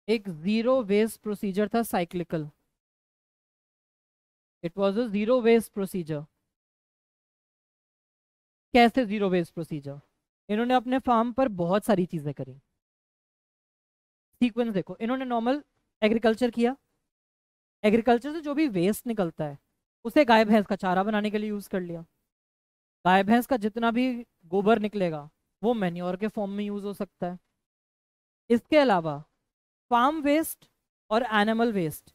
एक जीरो वेस्ट प्रोसीजर था, cyclical. It was a zero waste procedure. कैसे जीरो वेस्ट प्रोसीजर, इन्होंने अपने फार्म पर बहुत सारी चीजें करी। सीक्वेंस देखो, इन्होंने नॉर्मल एग्रीकल्चर किया। एग्रीकल्चर से जो भी वेस्ट निकलता है उसे गाय भैंस का चारा बनाने के लिए यूज कर लिया। गाय भैंस का जितना भी गोबर निकलेगा वो मैन्योर के फॉर्म में यूज हो सकता है। इसके अलावा फार्म वेस्ट और एनिमल वेस्ट,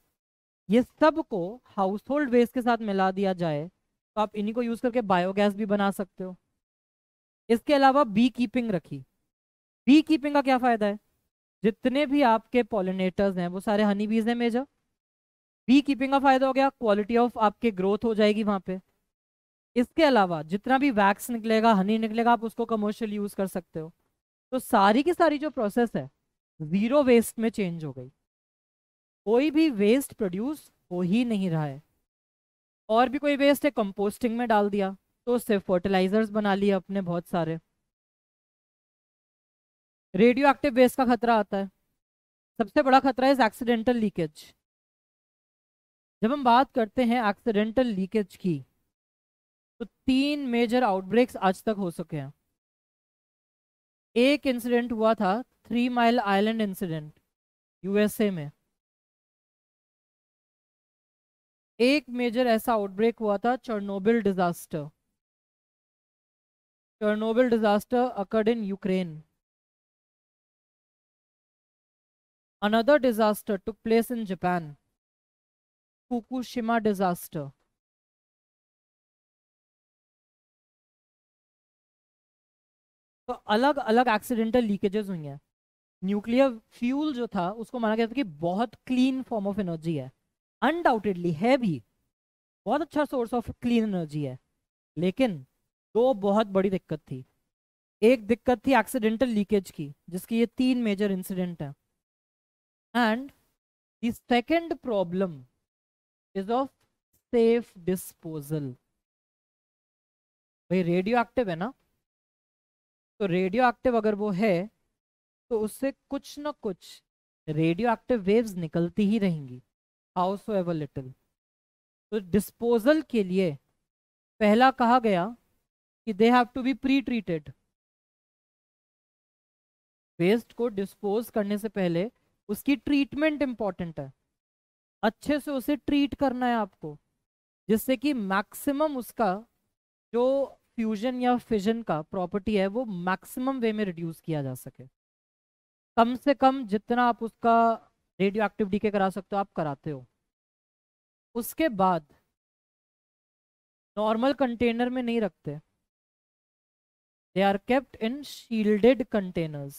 ये सब को हाउस होल्ड वेस्ट के साथ मिला दिया जाए तो आप इन्हीं को यूज करके बायोगैस भी बना सकते हो। इसके अलावा बी कीपिंग रखी। बी कीपिंग का क्या फायदा है, जितने भी आपके पॉलिनेटर्स हैं वो सारे हनी बीज हैं मेजर। बी कीपिंग का फायदा हो गया, क्वालिटी ऑफ आपके ग्रोथ हो जाएगी वहां पे। इसके अलावा जितना भी वैक्स निकलेगा, हनी निकलेगा, आप उसको कमर्शियल यूज कर सकते हो। तो सारी की सारी जो प्रोसेस है जीरो वेस्ट में चेंज हो गई। कोई भी वेस्ट प्रोड्यूस हो ही नहीं रहा है। और भी कोई वेस्ट है कंपोस्टिंग में डाल दिया, तो उससे फर्टिलाइजर्स बना लिए अपने बहुत सारे। रेडियो एक्टिव वेस्ट का खतरा आता है। सबसे बड़ा खतरा है एक्सीडेंटल लीकेज। जब हम बात करते हैं एक्सीडेंटल लीकेज की तो 3 मेजर आउटब्रेक्स आज तक हो सके हैं। एक इंसिडेंट हुआ था 3 माइल आइलैंड इंसिडेंट, यूएसए में। एक मेजर ऐसा आउटब्रेक हुआ था Chernobyl disaster. Chernobyl disaster occurred in Ukraine. Another disaster took place in Japan, Fukushima disaster. तो अलग अलग एक्सीडेंटल लीकेजेस हुई हैं। न्यूक्लियर फ्यूल जो था उसको माना गया था कि बहुत क्लीन फॉर्म ऑफ एनर्जी है, अनडाउटेडली है भी, बहुत अच्छा सोर्स ऑफ क्लीन एनर्जी है। लेकिन दो बहुत बड़ी दिक्कत थी। एक दिक्कत थी एक्सीडेंटल लीकेज की, जिसकी ये 3 मेजर इंसिडेंट हैं। And the second problem is of safe disposal. भाई रेडियो एक्टिव है ना, तो रेडियो एक्टिव अगर वो है तो उससे कुछ ना कुछ रेडियो एक्टिव वेव्स निकलती ही रहेंगी, हाउस एवर लिटिल। तो डिस्पोजल के लिए पहला कहा गया कि they have to be pre treated. Waste को डिस्पोज करने से पहले उसकी ट्रीटमेंट इंपॉर्टेंट है। अच्छे से उसे ट्रीट करना है आपको, जिससे कि मैक्सिमम उसका जो फ्यूजन या फिजन का प्रॉपर्टी है वो मैक्सिमम वे में रिड्यूस किया जा सके। कम से कम जितना आप उसका रेडियो एक्टिव डीके करा सकते हो आप कराते हो। उसके बाद नॉर्मल कंटेनर में नहीं रखते, they are kept in shielded containers.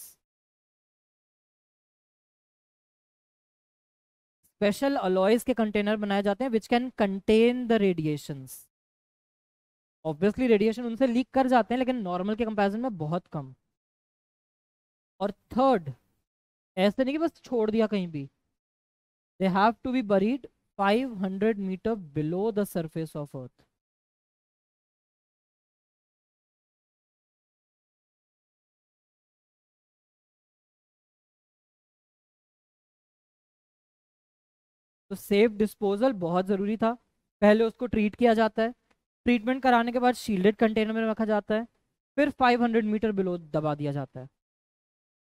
Special alloys के कंटेनर बनाए जाते हैं which can contain the radiations. Obviously radiation उनसे लीक कर जाते हैं लेकिन नॉर्मल के कंपैरिजन में बहुत कम। और थर्ड, ऐसे नहीं कि बस छोड़ दिया कहीं भी, they have to be buried 500 metre below the surface of earth. तो सेफ डिस्पोजल बहुत ज़रूरी था। पहले उसको ट्रीट किया जाता है, ट्रीटमेंट कराने के बाद शील्डेड कंटेनर में रखा जाता है, फिर 500 मीटर बिलो दबा दिया जाता है।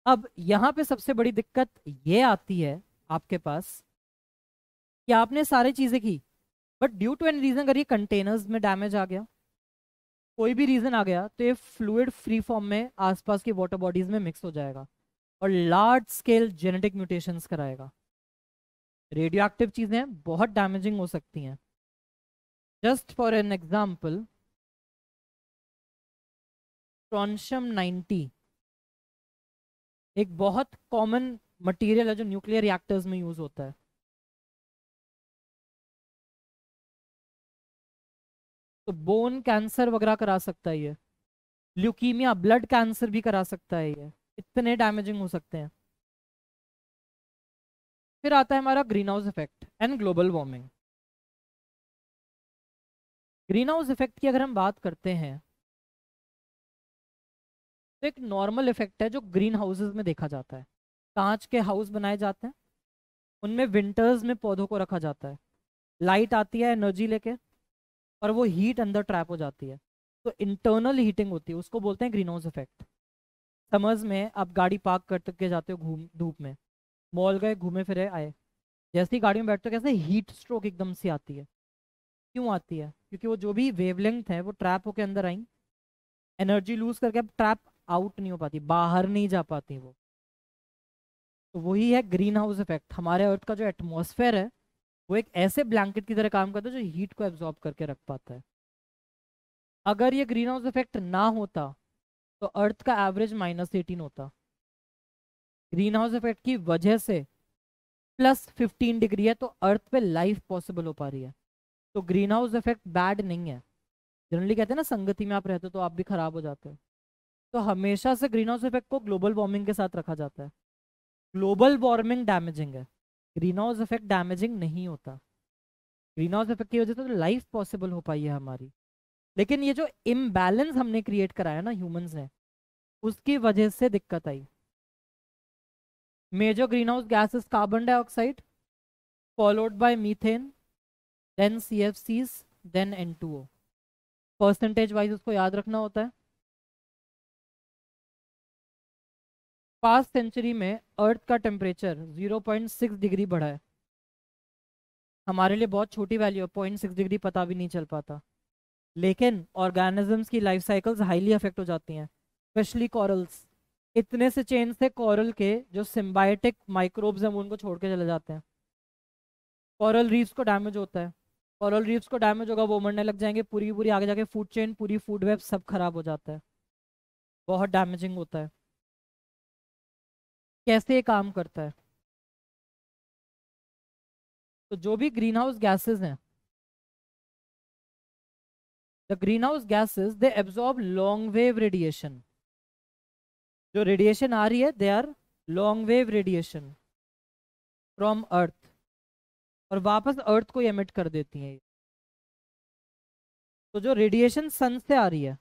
अब यहाँ पे सबसे बड़ी दिक्कत ये आती है आपके पास कि आपने सारी चीज़ें की, but due to any reason अगर ये कंटेनर्स में डैमेज आ गया, कोई भी रीज़न आ गया, तो ये फ्लूइड फ्री फॉर्म में आसपास की वाटर बॉडीज में मिक्स हो जाएगा और लार्ज स्केल जेनेटिक म्यूटेशंस कराएगा। रेडियो एक्टिव चीज़ें बहुत डैमेजिंग हो सकती हैं। Just for an example, strontium 90 एक बहुत कॉमन मटेरियल है जो न्यूक्लियर रिएक्टर्स में यूज होता है। तो बोन कैंसर वगैरह करा सकता है ये, ल्यूकीमिया ब्लड कैंसर भी करा सकता है ये, इतने डैमेजिंग हो सकते हैं। फिर आता है हमारा green house effect and global warming. Green house effect की अगर हम बात करते हैं तो एक नॉर्मल इफेक्ट है जो ग्रीन हाउसेज में देखा जाता है। कांच के हाउस बनाए जाते हैं, उनमें विंटर्स में पौधों को रखा जाता है, लाइट आती है एनर्जी लेके और वो हीट अंदर ट्रैप हो जाती है, तो इंटरनल हीटिंग होती है, उसको बोलते हैं ग्रीन हाउस इफेक्ट। समर्स में आप गाड़ी पार्क करके जाते हो घूम धूप में, मॉल गए घूमे फिरे आए, जैसे ही गाड़ी में बैठते हो कैसे हीट स्ट्रोक एकदम से आती है। क्यों आती है? क्योंकि वो जो भी वेवलेंथ है वो ट्रैप होके अंदर आई, एनर्जी लूज करके अब ट्रैप आउट नहीं हो पाती, बाहर नहीं जा पाती वो। तो वही है ग्रीन हाउस इफेक्ट। हमारे अर्थ का जो एटमॉस्फेयर है वो एक ऐसे ब्लैंकेट की तरह काम करता है जो हीट को एब्जॉर्ब करके रख पाता है। अगर ये ग्रीन हाउस इफेक्ट ना होता तो अर्थ का एवरेज -18 होता। ग्रीन हाउस इफेक्ट की वजह से +15 डिग्री है, तो अर्थ पे लाइफ पॉसिबल हो पा रही है। तो ग्रीन हाउस इफेक्ट बैड नहीं है। जनरली कहते हैं ना संगति में आप रहते हो तो आप भी खराब हो जाते हो, तो हमेशा से ग्रीन हाउस इफेक्ट को ग्लोबल वार्मिंग के साथ रखा जाता है। ग्लोबल वार्मिंग डैमेजिंग है, ग्रीन हाउस इफेक्ट डैमेजिंग नहीं होता। ग्रीन हाउस इफेक्ट की वजह से तो लाइफ पॉसिबल हो पाई है हमारी, लेकिन ये जो इम्बैलेंस हमने क्रिएट कराया ना ह्यूमंस ने, उसकी वजह से दिक्कत आई। Major green house gas is carbon dioxide, followed by methane, then CFCs, then N2O। Percentage wise उसको याद रखना होता है। पास्ट सेंचुरी में अर्थ का टेम्परेचर 0.6 डिग्री बढ़ा है। हमारे लिए बहुत छोटी वैल्यू है, 0.6 डिग्री पता भी नहीं चल पाता, लेकिन ऑर्गेनिजम्स की लाइफ साइकिल्स हाईली अफेक्ट हो जाती हैं, स्पेशली कॉरल्स। इतने से चेंज से कॉरल के जो सिम्बायोटिक माइक्रोब्स हैं वो उनको छोड़ के चले जाते हैं। कॉरल रीफ्स को डैमेज होता है, कॉरल रीफ्स को डैमेज होगा, वो मरने लग जाएंगे, पूरी पूरी आगे जाके फूड चेन, पूरी फूड वेब सब खराब हो जाता है, बहुत डैमेजिंग होता है। कैसे ये काम करता है? तो जो भी ग्रीन हाउस गैसेज हैं, the green house gases they absorb long wave radiation. जो रेडिएशन आ रही है they are long wave radiation from earth, और वापस अर्थ को एमिट कर देती हैं। तो जो रेडिएशन सन से आ रही है,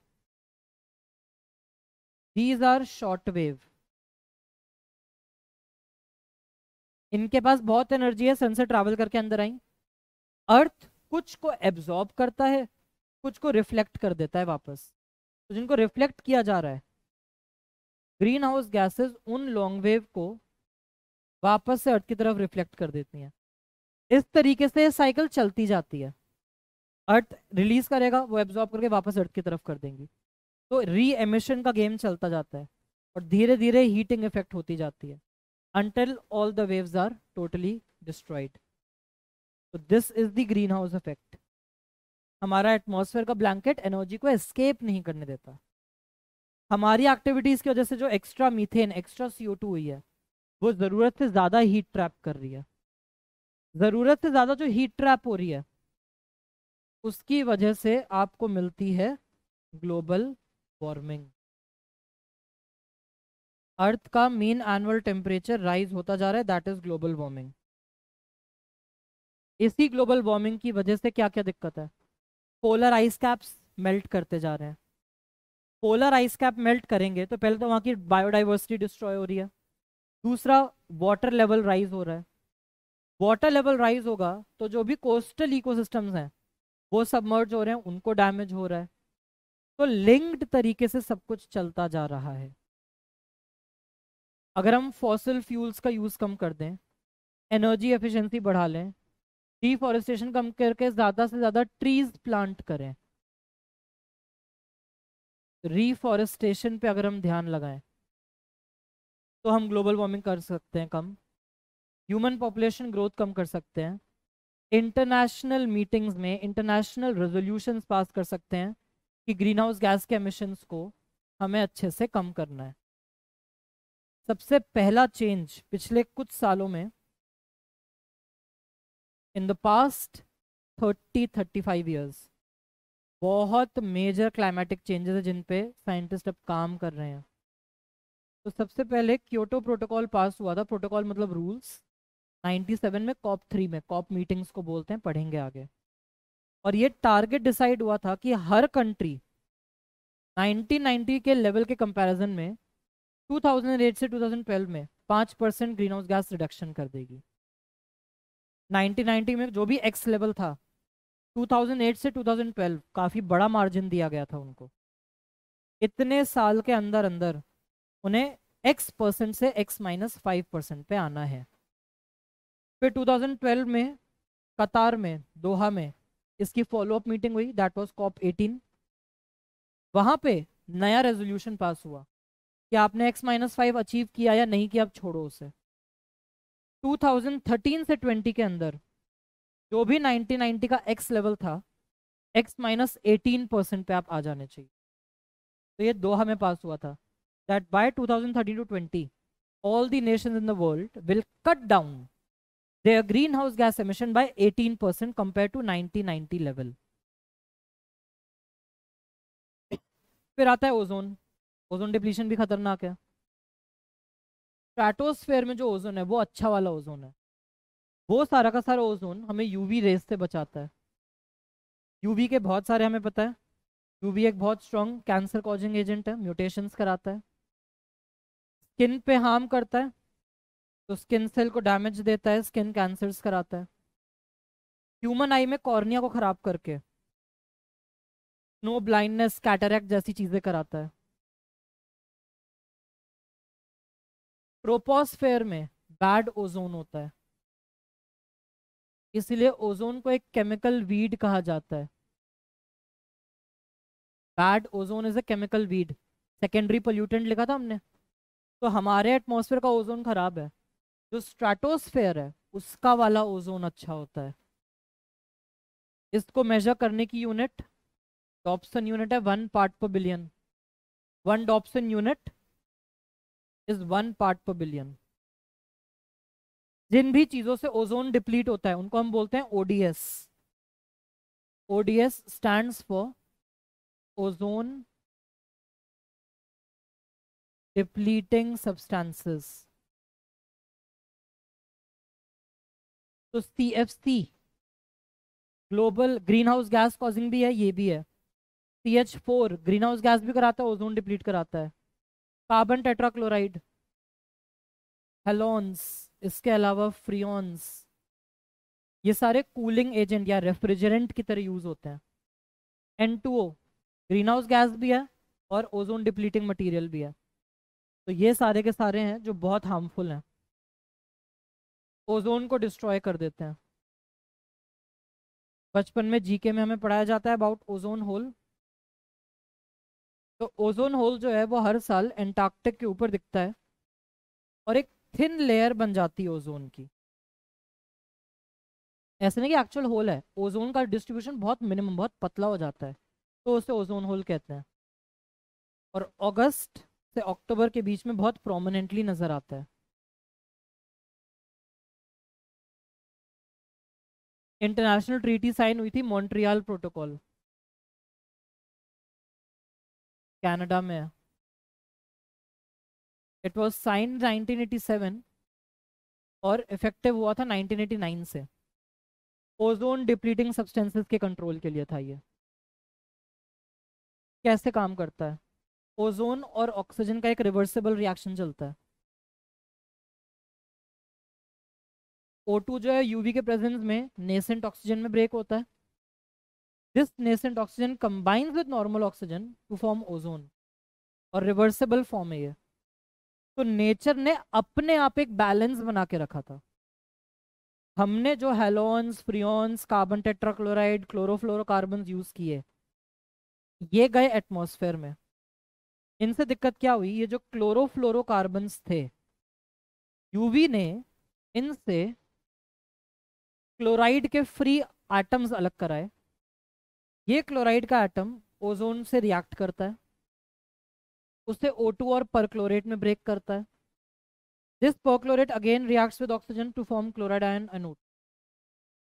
दीज आर शॉर्ट वेव। इनके पास बहुत एनर्जी है, सन से ट्रैवल करके अंदर आई। अर्थ कुछ को एब्जॉर्ब करता है, कुछ को रिफ्लेक्ट कर देता है वापस। तो जिनको रिफ्लेक्ट किया जा रहा है, ग्रीन हाउस गैसेस उन लॉन्ग वेव को वापस से अर्थ की तरफ रिफ्लेक्ट कर देती हैं। इस तरीके से साइकिल चलती जाती है। अर्थ रिलीज करेगा, वो एब्जॉर्ब करके वापस अर्थ की तरफ कर देंगी, तो री एमिशन का गेम चलता जाता है और धीरे धीरे हीटिंग इफेक्ट होती जाती है until all the waves are totally destroyed. So this is the greenhouse effect. हमारा एटमॉस्फेयर का ब्लैंकेट एनर्जी को एस्केप नहीं करने देता। हमारी एक्टिविटीज की वजह से जो एक्स्ट्रा मीथेन, एक्स्ट्रा CO2 हुई है, वो जरूरत से ज्यादा हीट ट्रैप कर रही है। जरूरत से ज्यादा जो हीट ट्रैप हो रही है, उसकी वजह से आपको मिलती है ग्लोबल वार्मिंग। अर्थ का मीन एनुअल टेम्परेचर राइज होता जा रहा है, दैट इज ग्लोबल वार्मिंग। इसी ग्लोबल वार्मिंग की वजह से क्या क्या दिक्कत है? पोलर आइस कैप्स मेल्ट करते जा रहे हैं। पोलर आइस कैप मेल्ट करेंगे तो पहले तो वहाँ की बायोडाइवर्सिटी डिस्ट्रॉय हो रही है। दूसरा, वाटर लेवल राइज हो रहा है। वाटर लेवल राइज होगा तो जो भी कोस्टल इकोसिस्टम्स हैं वो सबमर्ज हो रहे हैं, उनको डैमेज हो रहा है। तो लिंक्ड तरीके से सब कुछ चलता जा रहा है। अगर हम फॉसिल फ्यूल्स का यूज कम कर दें, एनर्जी एफिशिएंसी बढ़ा लें, डिफॉरेस्टेशन कम करके ज्यादा से ज्यादा ट्रीज प्लांट करें, रिफॉरेस्टेशन पे अगर हम ध्यान लगाएं, तो हम ग्लोबल वार्मिंग कर सकते हैं कम, ह्यूमन पॉपुलेशन ग्रोथ कम कर सकते हैं, इंटरनेशनल मीटिंग्स में इंटरनेशनल रेजोल्यूशंस पास कर सकते हैं कि ग्रीन हाउस गैस के एमिशंस को हमें अच्छे से कम करना है। सबसे पहला चेंज पिछले कुछ सालों में, इन द पास्ट 30-35 ईयर्स, बहुत मेजर क्लाइमेटिक चेंजेस है जिन पे साइंटिस्ट अब काम कर रहे हैं। तो सबसे पहले क्योटो प्रोटोकॉल पास हुआ था। प्रोटोकॉल मतलब रूल्स। 97 में COP3 में, कॉप मीटिंग्स को बोलते हैं, पढ़ेंगे आगे। और ये टारगेट डिसाइड हुआ था कि हर कंट्री 1990 के लेवल के कंपैरिजन में 2008 से 2012 में 5% ग्रीन हाउस गैस रिडक्शन कर देगी। 1990 में जो भी एक्स लेवल था, 2008 से 2012 काफी बड़ा मार्जिन दिया गया था उनको। इतने साल के अंदर अंदर उन्हें X% से X-5% पे आना है। फिर 2012 में कतार में, दोहा में इसकी फॉलोअप मीटिंग हुई, दैट वाज COP18। वहां पे नया रेजोल्यूशन पास हुआ कि आपने X-5 अचीव किया या नहीं किया, अब छोड़ो उसे। 2013 से 20 के अंदर जो भी 1990 का X लेवल था, X-18% पे आप आ जाने चाहिए। तो ये दोहा में पास हुआ था that by 2013 to 20 all the nations in the world will cut down their greenhouse gas emission by 18% compared to 1990 level। फिर आता है ओजोन। ओजोन डिप्लीशन भी खतरनाक है। स्ट्रेटोस्फेयर में जो ओजोन है वो अच्छा वाला ओजोन है। वो सारा का सारा ओजोन हमें यूवी रेस से बचाता है। यूवी के बहुत सारे हमें पता है। यूवी एक बहुत स्ट्रॉन्ग कैंसर कॉजिंग एजेंट है, म्यूटेशंस कराता है, स्किन पे हार्म करता है, तो स्किन सेल को डैमेज देता है, स्किन कैंसर्स कराता है। ह्यूमन आई में कॉर्निया को खराब करके नो ब्लाइंडनेस, कैटरैक्ट जैसी चीजें कराता है। ट्रोपोस्फेयर में बैड ओजोन होता है, इसलिए ओजोन को एक केमिकल वीड कहा जाता है। Bad ozone is a chemical weed, secondary pollutant लिखा था हमने। तो हमारे एटमॉस्फेयर का ओजोन खराब है, जो स्ट्रेटोस्फेयर है उसका वाला ओजोन अच्छा होता है। इसको मेजर करने की यूनिट डॉप्सन यूनिट है, 1 part per billion. 1 Dobson unit is 1 part per billion. जिन भी चीजों से ओजोन डिप्लीट होता है उनको हम बोलते हैं ODS. ODS stands for ozone depleting substances. तो CFC global green house gas causing भी है, ये भी है। CH4 ग्रीन हाउस गैस भी कराता है, ओजोन डिप्लीट कराता है। कार्बन टेट्राक्लोराइड, हेलोन्स, इसके अलावा फ्रियोन्स, ये सारे कूलिंग एजेंट या रेफ्रिजरेंट की तरह यूज होते हैं। N2O ग्रीन हाउस गैस भी है और ओजोन डिप्लीटिंग मटेरियल भी है। तो ये सारे के सारे हैं जो बहुत हार्मफुल हैं, ओजोन को डिस्ट्रॉय कर देते हैं। बचपन में जीके में हमें पढ़ाया जाता है अबाउट ओजोन होल। तो ओजोन होल जो है वो हर साल एंटार्क्टिक के ऊपर दिखता है और एक थिन लेयर बन जाती है ओजोन की। ऐसे नहीं कि एक्चुअल होल है, ओजोन का डिस्ट्रीब्यूशन बहुत मिनिमम, बहुत पतला हो जाता है, तो उसे ओजोन होल कहते हैं। और अगस्त से अक्टूबर के बीच में बहुत प्रोमिनेंटली नजर आता है। इंटरनेशनल ट्रीटी साइन हुई थी, मॉन्ट्रियल प्रोटोकॉल, कनाडा में है। इट वाज साइन 1987 और इफेक्टिव हुआ था 1989 से। ओजोन डिप्लीटिंग सब्सटेंसेस के कंट्रोल के लिए था ये। कैसे काम करता है? ओजोन और ऑक्सीजन का एक रिवर्सिबल रिएक्शन चलता है। O2 जो है यूवी के प्रेजेंस में नेसेंट ऑक्सीजन में ब्रेक होता है। This nascent oxygen combines with normal oxygen to form ozone, और रिवर्सिबल फॉर्म है ये। तो नेचर ने अपने आप एक बैलेंस बना के रखा था। हमने जो halons, freons, carbon tetrachloride, chlorofluorocarbon use किए, ये गए एटमॉस्फेयर में। इनसे दिक्कत क्या हुई? ये जो क्लोरोफ्लोरोकार्बन्स थे, यूवी ने इनसे क्लोराइड के फ्री एटम्स अलग कराए। ये क्लोराइड का एटम ओजोन से रिएक्ट करता है, उसे O2 और परक्लोरेट में ब्रेक करता है। This perchlorate again reacts with oxygen to form chloride ion anode.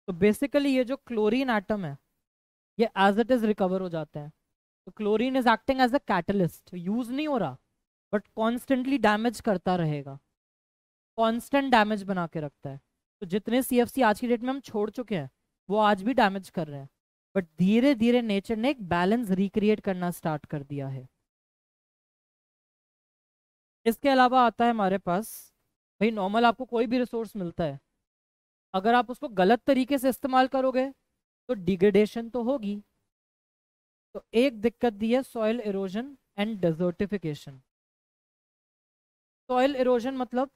तो बेसिकली ये जो क्लोरीन एटम है, ये एज इट इज रिकवर हो जाते हैं। तो chlorine is acting as a catalyst, use नहीं हो रहा बट कॉन्स्टेंटली डैमेज करता रहेगा, कांस्टेंट डैमेज बना के रखता है। तो जितने CFC आज की डेट में हम छोड़ चुके हैं, वो आज भी डैमेज कर रहे हैं, बट धीरे धीरे नेचर ने एक बैलेंस रिक्रिएट करना स्टार्ट कर दिया है। इसके अलावा आता है हमारे पास, भाई नॉर्मल आपको कोई भी रिसोर्स मिलता है, अगर आप उसको गलत तरीके से इस्तेमाल करोगे तो डिग्रेडेशन तो होगी। तो एक दिक्कत दी है soil erosion and desertification. Soil erosion मतलब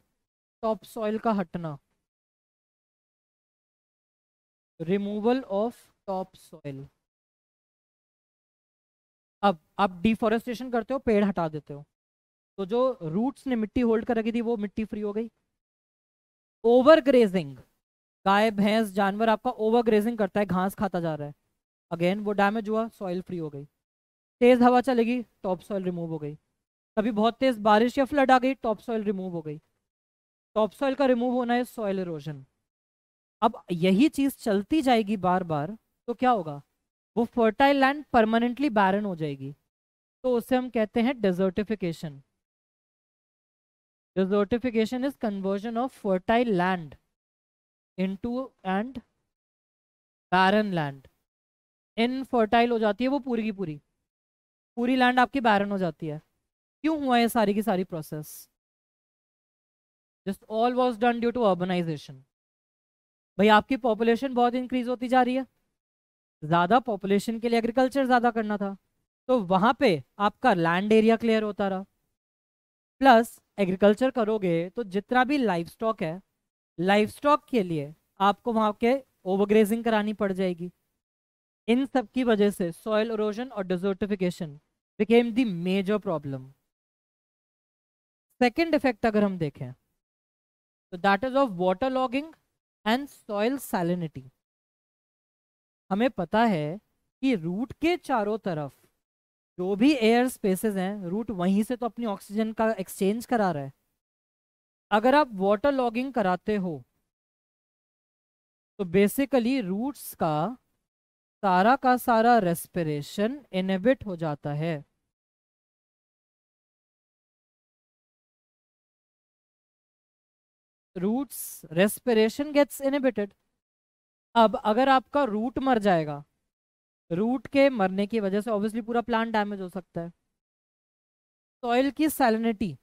टॉप सॉइल का हटना, रिमूवल ऑफ टॉप सॉइल। अब आप डिफोरेस्टेशन करते हो, पेड़ हटा देते हो, तो जो रूट्स ने मिट्टी होल्ड कर रखी थी वो मिट्टी फ्री हो गई। ओवर ग्रेजिंग, गाय भैंस जानवर आपका ओवर ग्रेजिंग करता है, घास खाता जा रहा है, अगेन वो डैमेज हुआ, सॉइल फ्री हो गई। तेज हवा चलेगी, टॉप सॉइल रिमूव हो गई। कभी बहुत तेज बारिश या फ्लड आ गई, टॉप सॉइल रिमूव हो गई। टॉप सॉइल का रिमूव होना है सॉइल इरोजन। अब यही चीज चलती जाएगी बार बार, तो क्या होगा? वो फर्टाइल लैंड परमानेंटली बैरन हो जाएगी, तो उसे हम कहते हैं desertification. Desertification is conversion of fertile land into and barren land. Infertile हो जाती है वो पूरी की पूरी, पूरी लैंड आपकी बैरन हो जाती है। क्यों हुआ ये सारी की सारी process? This all was done due to urbanisation. भाई आपकी पॉपुलेशन बहुत इंक्रीज होती जा रही है, ज्यादा पॉपुलेशन के लिए एग्रीकल्चर ज्यादा करना था, तो वहां पे आपका लैंड एरिया क्लियर होता रहा। प्लस एग्रीकल्चर करोगे तो जितना भी लाइफ स्टॉक है, लाइफ स्टॉक के लिए आपको वहां के ओवरग्रेजिंग करानी पड़ जाएगी। इन सब की वजह से सॉइल इरोजन और desertification became the major problem. Second effect अगर हम देखें तो that is of water logging and soil salinity. हमें पता है कि रूट के चारों तरफ जो भी एयर स्पेसेस हैं, रूट वहीं से तो अपनी ऑक्सीजन का एक्सचेंज करा रहा है। अगर आप वाटर लॉगिंग कराते हो तो बेसिकली रूट्स का सारा रेस्पिरेशन इनहिबिट हो जाता है। Roots respiration gets inhibited. अब अगर आपका रूट मर जाएगा, रूट के मरने की वजह से ऑब्वियसली पूरा प्लांट डैमेज हो सकता है। सॉइल की सैलिनिटी,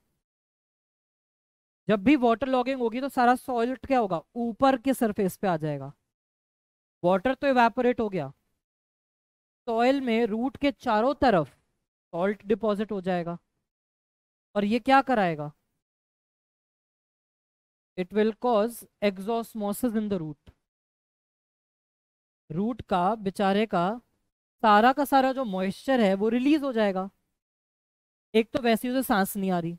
जब भी वाटर लॉगिंग होगी तो सारा सॉइल क्या होगा? ऊपर के सरफेस पे आ जाएगा। वाटर तो इवेपोरेट हो गया, सॉइल में रूट के चारों तरफ सॉल्ट डिपॉजिट हो जाएगा, और ये क्या कराएगा? It will cause exosmosis in the root. Root का बेचारे का सारा जो मॉइस्चर है वो रिलीज हो जाएगा। एक तो वैसे ही उसे सांस नहीं आ रही,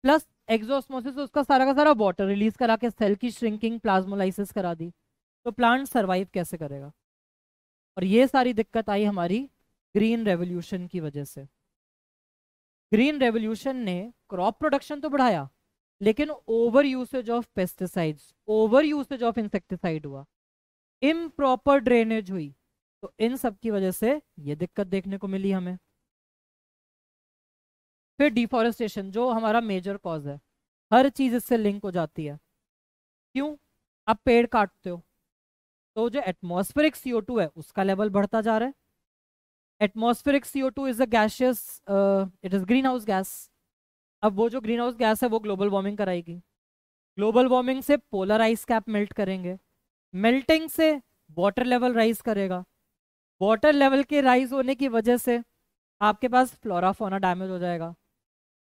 प्लस एक्सोस्मोसिस उसका सारा का सारा वाटर रिलीज करा के सेल की श्रिंकिंग, प्लाज्मोलाइसिस करा दी। तो प्लांट सरवाइव कैसे करेगा? और ये सारी दिक्कत आई हमारी ग्रीन रेवोल्यूशन की वजह से। ग्रीन रेवोल्यूशन ने क्रॉप प्रोडक्शन तो बढ़ाया, लेकिन over usage of pesticides, over usage of insecticide हुआ, इम्प्रॉपर ड्रेनेज हुई। तो इन सब की वजह से ये दिक्कत देखने को मिली हमें। फिर डिफॉरेस्टेशन जो हमारा मेजर कॉज है, हर चीज इससे लिंक हो जाती है। क्यों? आप पेड़ काटते हो तो जो एटमॉस्फेरिक CO2 है उसका लेवल बढ़ता जा रहा है। Atmospheric CO2 is a gaseous, it is green house gas. अब वो जो ग्रीन हाउस गैस है वो ग्लोबल वार्मिंग कराएगी। ग्लोबल वार्मिंग से पोलर आइस कैप मेल्ट करेंगे, मेल्टिंग से वाटर लेवल राइज करेगा, वाटर लेवल के राइज होने की वजह से आपके पास फ्लोरा फौना डैमेज हो जाएगा।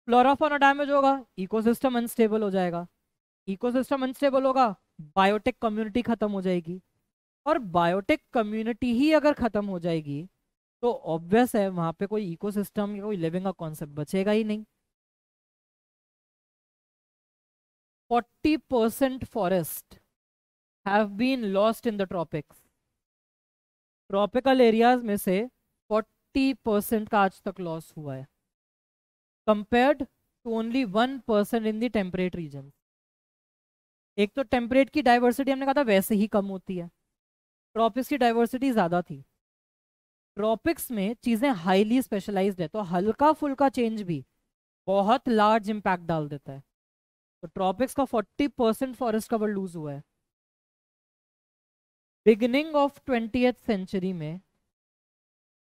फ्लोरा फौना डैमेज होगा, इकोसिस्टम अनस्टेबल हो जाएगा। इकोसिस्टम अनस्टेबल होगा, बायोटेक कम्युनिटी खत्म हो जाएगी। और बायोटेक कम्युनिटी ही अगर खत्म हो जाएगी तो ऑब्वियस है वहां पे कोई इकोसिस्टम या कोई लिविंग का कॉन्सेप्ट बचेगा ही नहीं। 40% forest have been lost in the tropics. Tropical areas में से 40% का आज तक लॉस हुआ है, compared to only 1% in the temperate region. एक तो टेम्परेट की डाइवर्सिटी हमने कहा था वैसे ही कम होती है, ट्रॉपिक्स की डाइवर्सिटी ज्यादा थी। ट्रॉपिक्स में चीजें हाईली स्पेशलाइज्ड है, तो हल्का फुल्का चेंज भी बहुत लार्ज इंपैक्ट डाल देता है। तो ट्रॉपिक्स का 40% फॉरेस्ट कवर लूज हुआ है। बिगिनिंग ऑफ 20th सेंचुरी में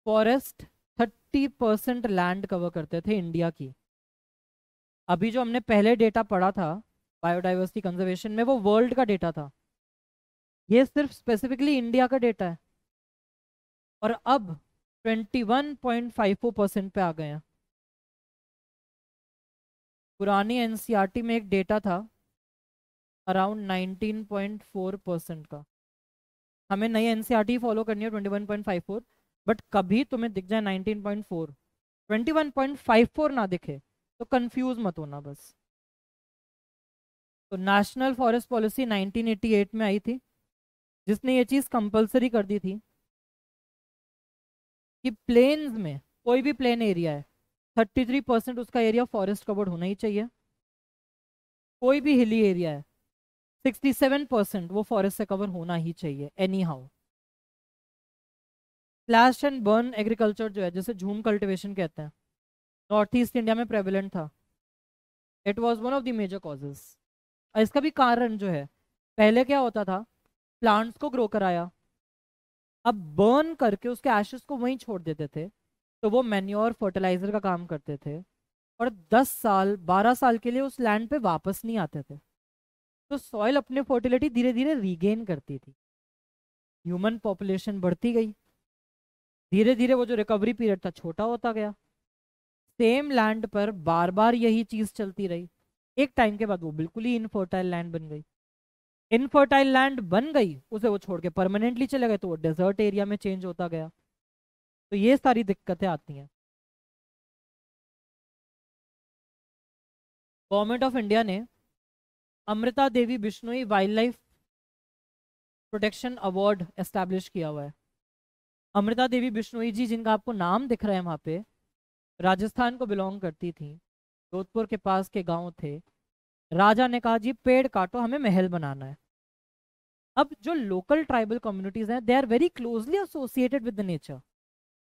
फॉरेस्ट 30% लैंड कवर करते थे इंडिया की। अभी जो हमने पहले डेटा पढ़ा था बायोडाइवर्सिटी कंजर्वेशन में, वो वर्ल्ड का डेटा था, ये सिर्फ स्पेसिफिकली इंडिया का डेटा है। और अब 21.54% पे आ गए हैं। पुरानी एनसीईआरटी में एक डेटा था अराउंड 19.4% का। हमें नई एनसीईआरटी फॉलो करनी है 21.54, बट कभी तुम्हें दिख जाए 19.4, 21.54 ना दिखे तो कंफ्यूज मत होना बस। तो नेशनल फॉरेस्ट पॉलिसी 1988 में आई थी, जिसने ये चीज कंपलसरी कर दी थी कि प्लेन्स में कोई भी प्लेन एरिया है 33% उसका एरिया फॉरेस्ट कवर्ड होना ही चाहिए। कोई भी हिली एरिया है 67% वो फॉरेस्ट से कवर होना ही चाहिए anyhow. Slash and burn agriculture जो है, जैसे झूम कल्टिवेशन कहते हैं, नॉर्थ ईस्ट इंडिया में प्रेवलेंट था। It was one of the major causes. इसका भी कारण जो है, पहले क्या होता था, प्लांट्स को ग्रो कराया, अब बर्न करके उसके एशेस को वहीं छोड़ देते थे, तो वो मैन्योर फर्टिलाइजर का काम करते थे और 10 साल 12 साल के लिए उस लैंड पे वापस नहीं आते थे। तो सॉइल अपनी फर्टिलिटी धीरे धीरे रीगेन करती थी। ह्यूमन पॉपुलेशन बढ़ती गई, धीरे धीरे वो जो रिकवरी पीरियड था छोटा होता गया। सेम लैंड पर बार बार यही चीज चलती रही, एक टाइम के बाद वो बिल्कुल ही इनफर्टाइल लैंड बन गई। इनफर्टाइल लैंड बन गई, उसे वो छोड़ के परमानेंटली चले गए, तो वो डेजर्ट एरिया में चेंज होता गया। तो ये सारी दिक्कतें आती हैं। गवर्नमेंट ऑफ इंडिया ने Amrita Devi Bishnoi wild life protection award establish किया हुआ है। अमृता देवी बिश्नोई जी, जिनका आपको नाम दिख रहा है वहां पे, राजस्थान को बिलोंग करती थी, जोधपुर के पास के गांव थे। राजा ने कहा जी पेड़ काटो, हमें महल बनाना है। अब जो लोकल ट्राइबल कम्युनिटीज हैं, they are very closely associated with the nature.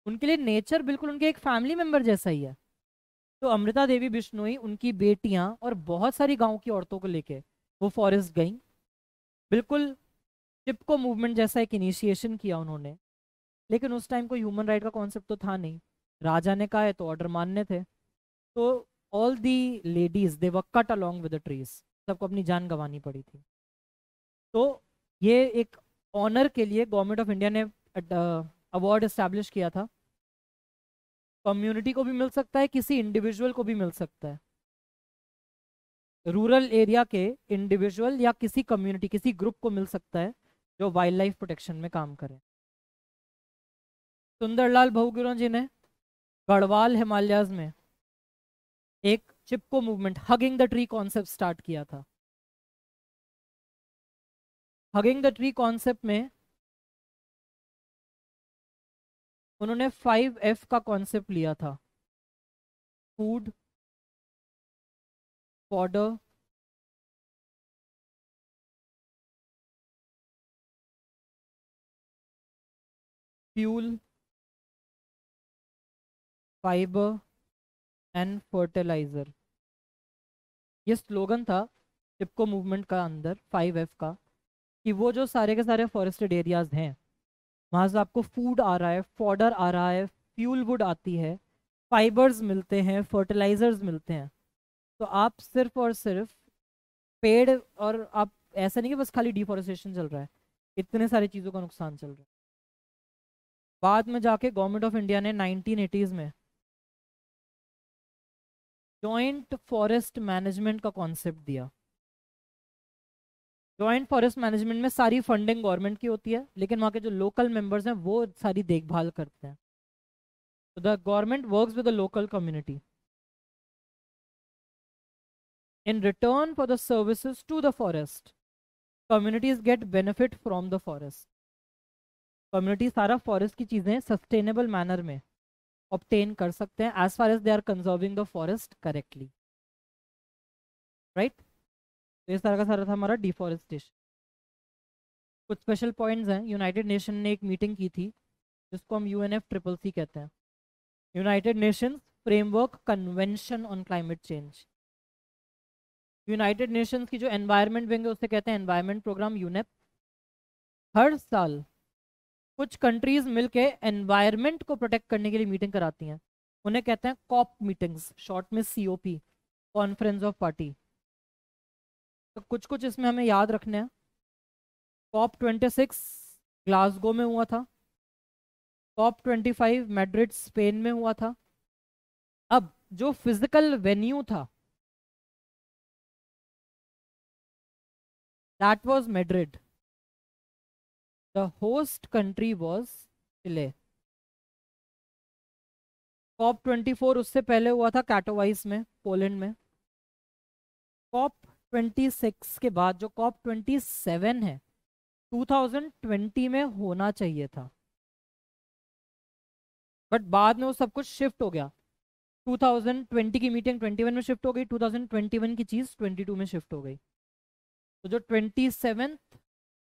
उनके लिए नेचर बिल्कुल उनके एक फैमिली मेंबर जैसा ही है। तो अमृता देवी बिश्नोई, उनकी बेटियां और बहुत सारी गांव की औरतों को लेके वो फॉरेस्ट गई। बिल्कुल चिपको मूवमेंट जैसा एक इनिशिएशन किया उन्होंने। लेकिन उस टाइम कोई ह्यूमन राइट का कॉन्सेप्ट तो था नहीं, राजा ने कहा है तो ऑर्डर मानने थे। तो all the ladies they were cut along with the trees, सबको अपनी जान गंवानी पड़ी थी। तो ये एक ऑनर के लिए गवर्नमेंट ऑफ इंडिया ने अवार्ड एस्टैब्लिश किया था। कम्युनिटी को भी मिल सकता है, किसी इंडिविजुअल को भी मिल सकता है, रूरल एरिया के इंडिविजुअल या किसी कम्युनिटी किसी ग्रुप को मिल सकता है जो वाइल्ड लाइफ प्रोटेक्शन में काम करे। सुंदरलाल बहुगुणा जी ने गढ़वाल हिमालयाज में एक Chipko movement, hugging the tree concept start किया था। हगिंग द ट्री कॉन्सेप्ट में उन्होंने 5F का कॉन्सेप्ट लिया था। Food, fodder, fuel, fibre and fertiliser. ये स्लोगन था टिपको मूवमेंट का अंदर 5F का, कि वो जो सारे के सारे फॉरेस्टेड एरियाज हैं वहाँ से आपको फूड आ रहा है, फॉडर आ रहा है, फ्यूल वुड आती है, फाइबर्स मिलते हैं, फर्टिलाइजर्स मिलते हैं। तो आप सिर्फ और सिर्फ पेड़, और आप ऐसा नहीं कि बस खाली डिफोरेस्टेशन चल रहा है, इतने सारी चीज़ों का नुकसान चल रहा है। बाद में जाके गवर्नमेंट ऑफ इंडिया ने 1980s में जॉइंट फॉरेस्ट मैनेजमेंट का कॉन्सेप्ट दिया। जॉइंट फॉरेस्ट मैनेजमेंट में सारी फंडिंग गवर्नमेंट की होती है, लेकिन वहाँ के जो लोकल मेंबर्स हैं वो सारी देखभाल करते हैं। तो the government works with the local community in return for the services to the forest. Communities get benefit from the forest. Community सारा forest की चीजें sustainable manner में obtain कर सकते हैं as far as they are conserving the forest correctly. Right? तो ये सारा का सारा था हमारा डिफॉरेस्टेशन। कुछ स्पेशल पॉइंट्स हैं। यूनाइटेड नेशन ने एक मीटिंग की थी जिसको हम UNFCCC कहते हैं, United Nations framework convention on climate change. United Nations की जो एनवायरनमेंट विंग है उससे कहते हैं एनवायरनमेंट प्रोग्राम यूनेप। हर साल कुछ कंट्रीज मिलके एनवायरनमेंट को प्रोटेक्ट करने के लिए मीटिंग कराती हैं, उन्हें कहते हैं कॉप मीटिंग्स, शॉर्ट में COP, कॉन्फ्रेंस ऑफ पार्टी। तो कुछ कुछ इसमें हमें याद रखने हैं। COP26 ग्लासगो में हुआ था, COP25 मैड्रिड स्पेन में हुआ था। अब जो फिजिकल वेन्यू था that was Madrid, the host country was Chile. COP24 उससे पहले हुआ था कैटोवाइस में, पोलैंड में। COP26 के बाद जो COP27 है 2020 में होना चाहिए था, बट बाद में वो सब कुछ शिफ्ट हो गया। 2020 की मीटिंग 21 में शिफ्ट हो गई, 2021 की चीज 22 में शिफ्ट हो गई। तो जो 27th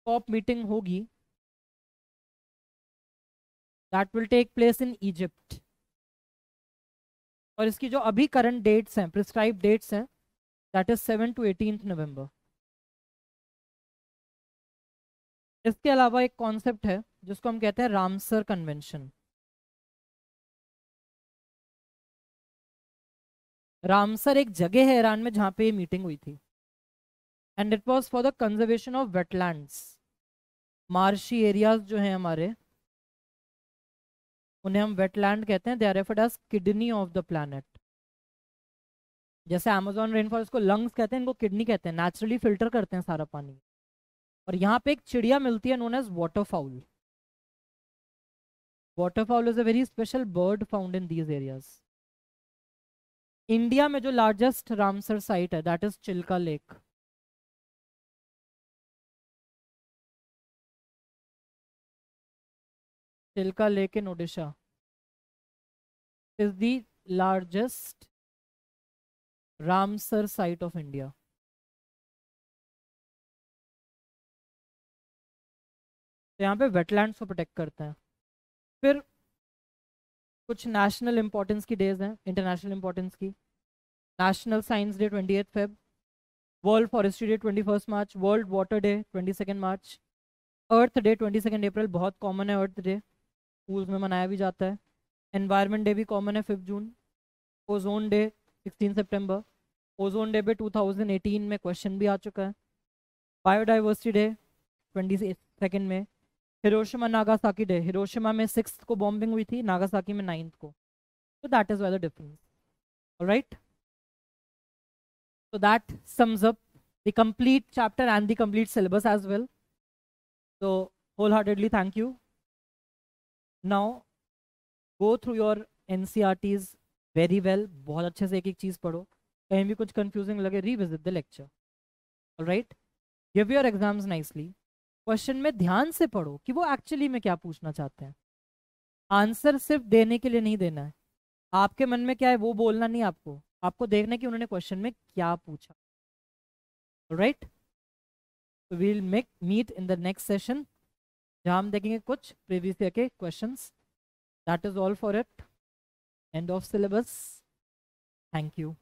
COP मीटिंग होगी that will take place in Egypt, और इसकी जो अभी करंट डेट्स हैं, प्रिस्क्राइब डेट्स हैं, दैट इज 7 to 18 नवंबर। इसके अलावा एक कॉन्सेप्ट है जिसको हम कहते हैं रामसर कन्वेंशन। रामसर एक जगह है ईरान में जहां पे ये मीटिंग हुई थी, and it was for the conservation of wetlands. Marshy areas जो हैं हमारे, उन्हें हम वेटलैंड कहते हैं। They are referred as kidney of the planet. जैसे अमेजोन रेन फॉरेस्ट को लंग्स कहते हैं, इनको किडनी कहते हैं, नेचुरली फिल्टर करते हैं सारा पानी। और यहाँ पे एक चिड़िया मिलती है known as waterfowl. Waterfowl is a very special bird found in these areas. India में जो लार्जेस्ट रामसर साइट है that is Chilika lake. Chilika lake in Odisha is the largest Ramsar site of India. तो यहाँ पे वेटलैंड्स को प्रोटेक्ट करते हैं। फिर कुछ नेशनल इंपॉर्टेंस की डेज हैं, इंटरनेशनल इंपॉर्टेंस की। National science day 28 Feb, world forestry day 21 मार्च, वर्ल्ड वाटर डे 22 मार्च, अर्थ डे 22 अप्रैल, बहुत कॉमन है अर्थ डे, स्कूल्स में मनाया भी जाता है। एनवायरनमेंट डे भी कॉमन है 5 जून। ओजोन डे 16 सितंबर, ओजोन डे पे 2018 में क्वेश्चन भी आ चुका है। बायोडाइवर्सिटी डे 22 में। हिरोशिमा नागासाकी डे, हिरोशिमा में 6th को बॉम्बिंग हुई थी, नागासाकी में 9th को। तो that is why the difference. Alright, so that sums up the complete chapter and the complete syllabus as well. So wholeheartedly thank you. Now go through your NCERTs very well, बहुत अच्छे से एक एक चीज पढ़ो, कहीं भी कुछ कंफ्यूजिंग लगे revisit the lecture. All right, give your exams nicely, question में ध्यान से पढ़ो कि वो एक्चुअली में क्या पूछना चाहते हैं। आंसर सिर्फ देने के लिए नहीं देना है, आपके मन में क्या है वो बोलना नहीं, आपको आपको देखना है कि उन्होंने क्वेश्चन में क्या पूछा। राइट, तो we'll meet in the next session, जहाँ हम देखेंगे कुछ प्रीवियस ईयर के questions. That is all for it, end of syllabus. Thank you.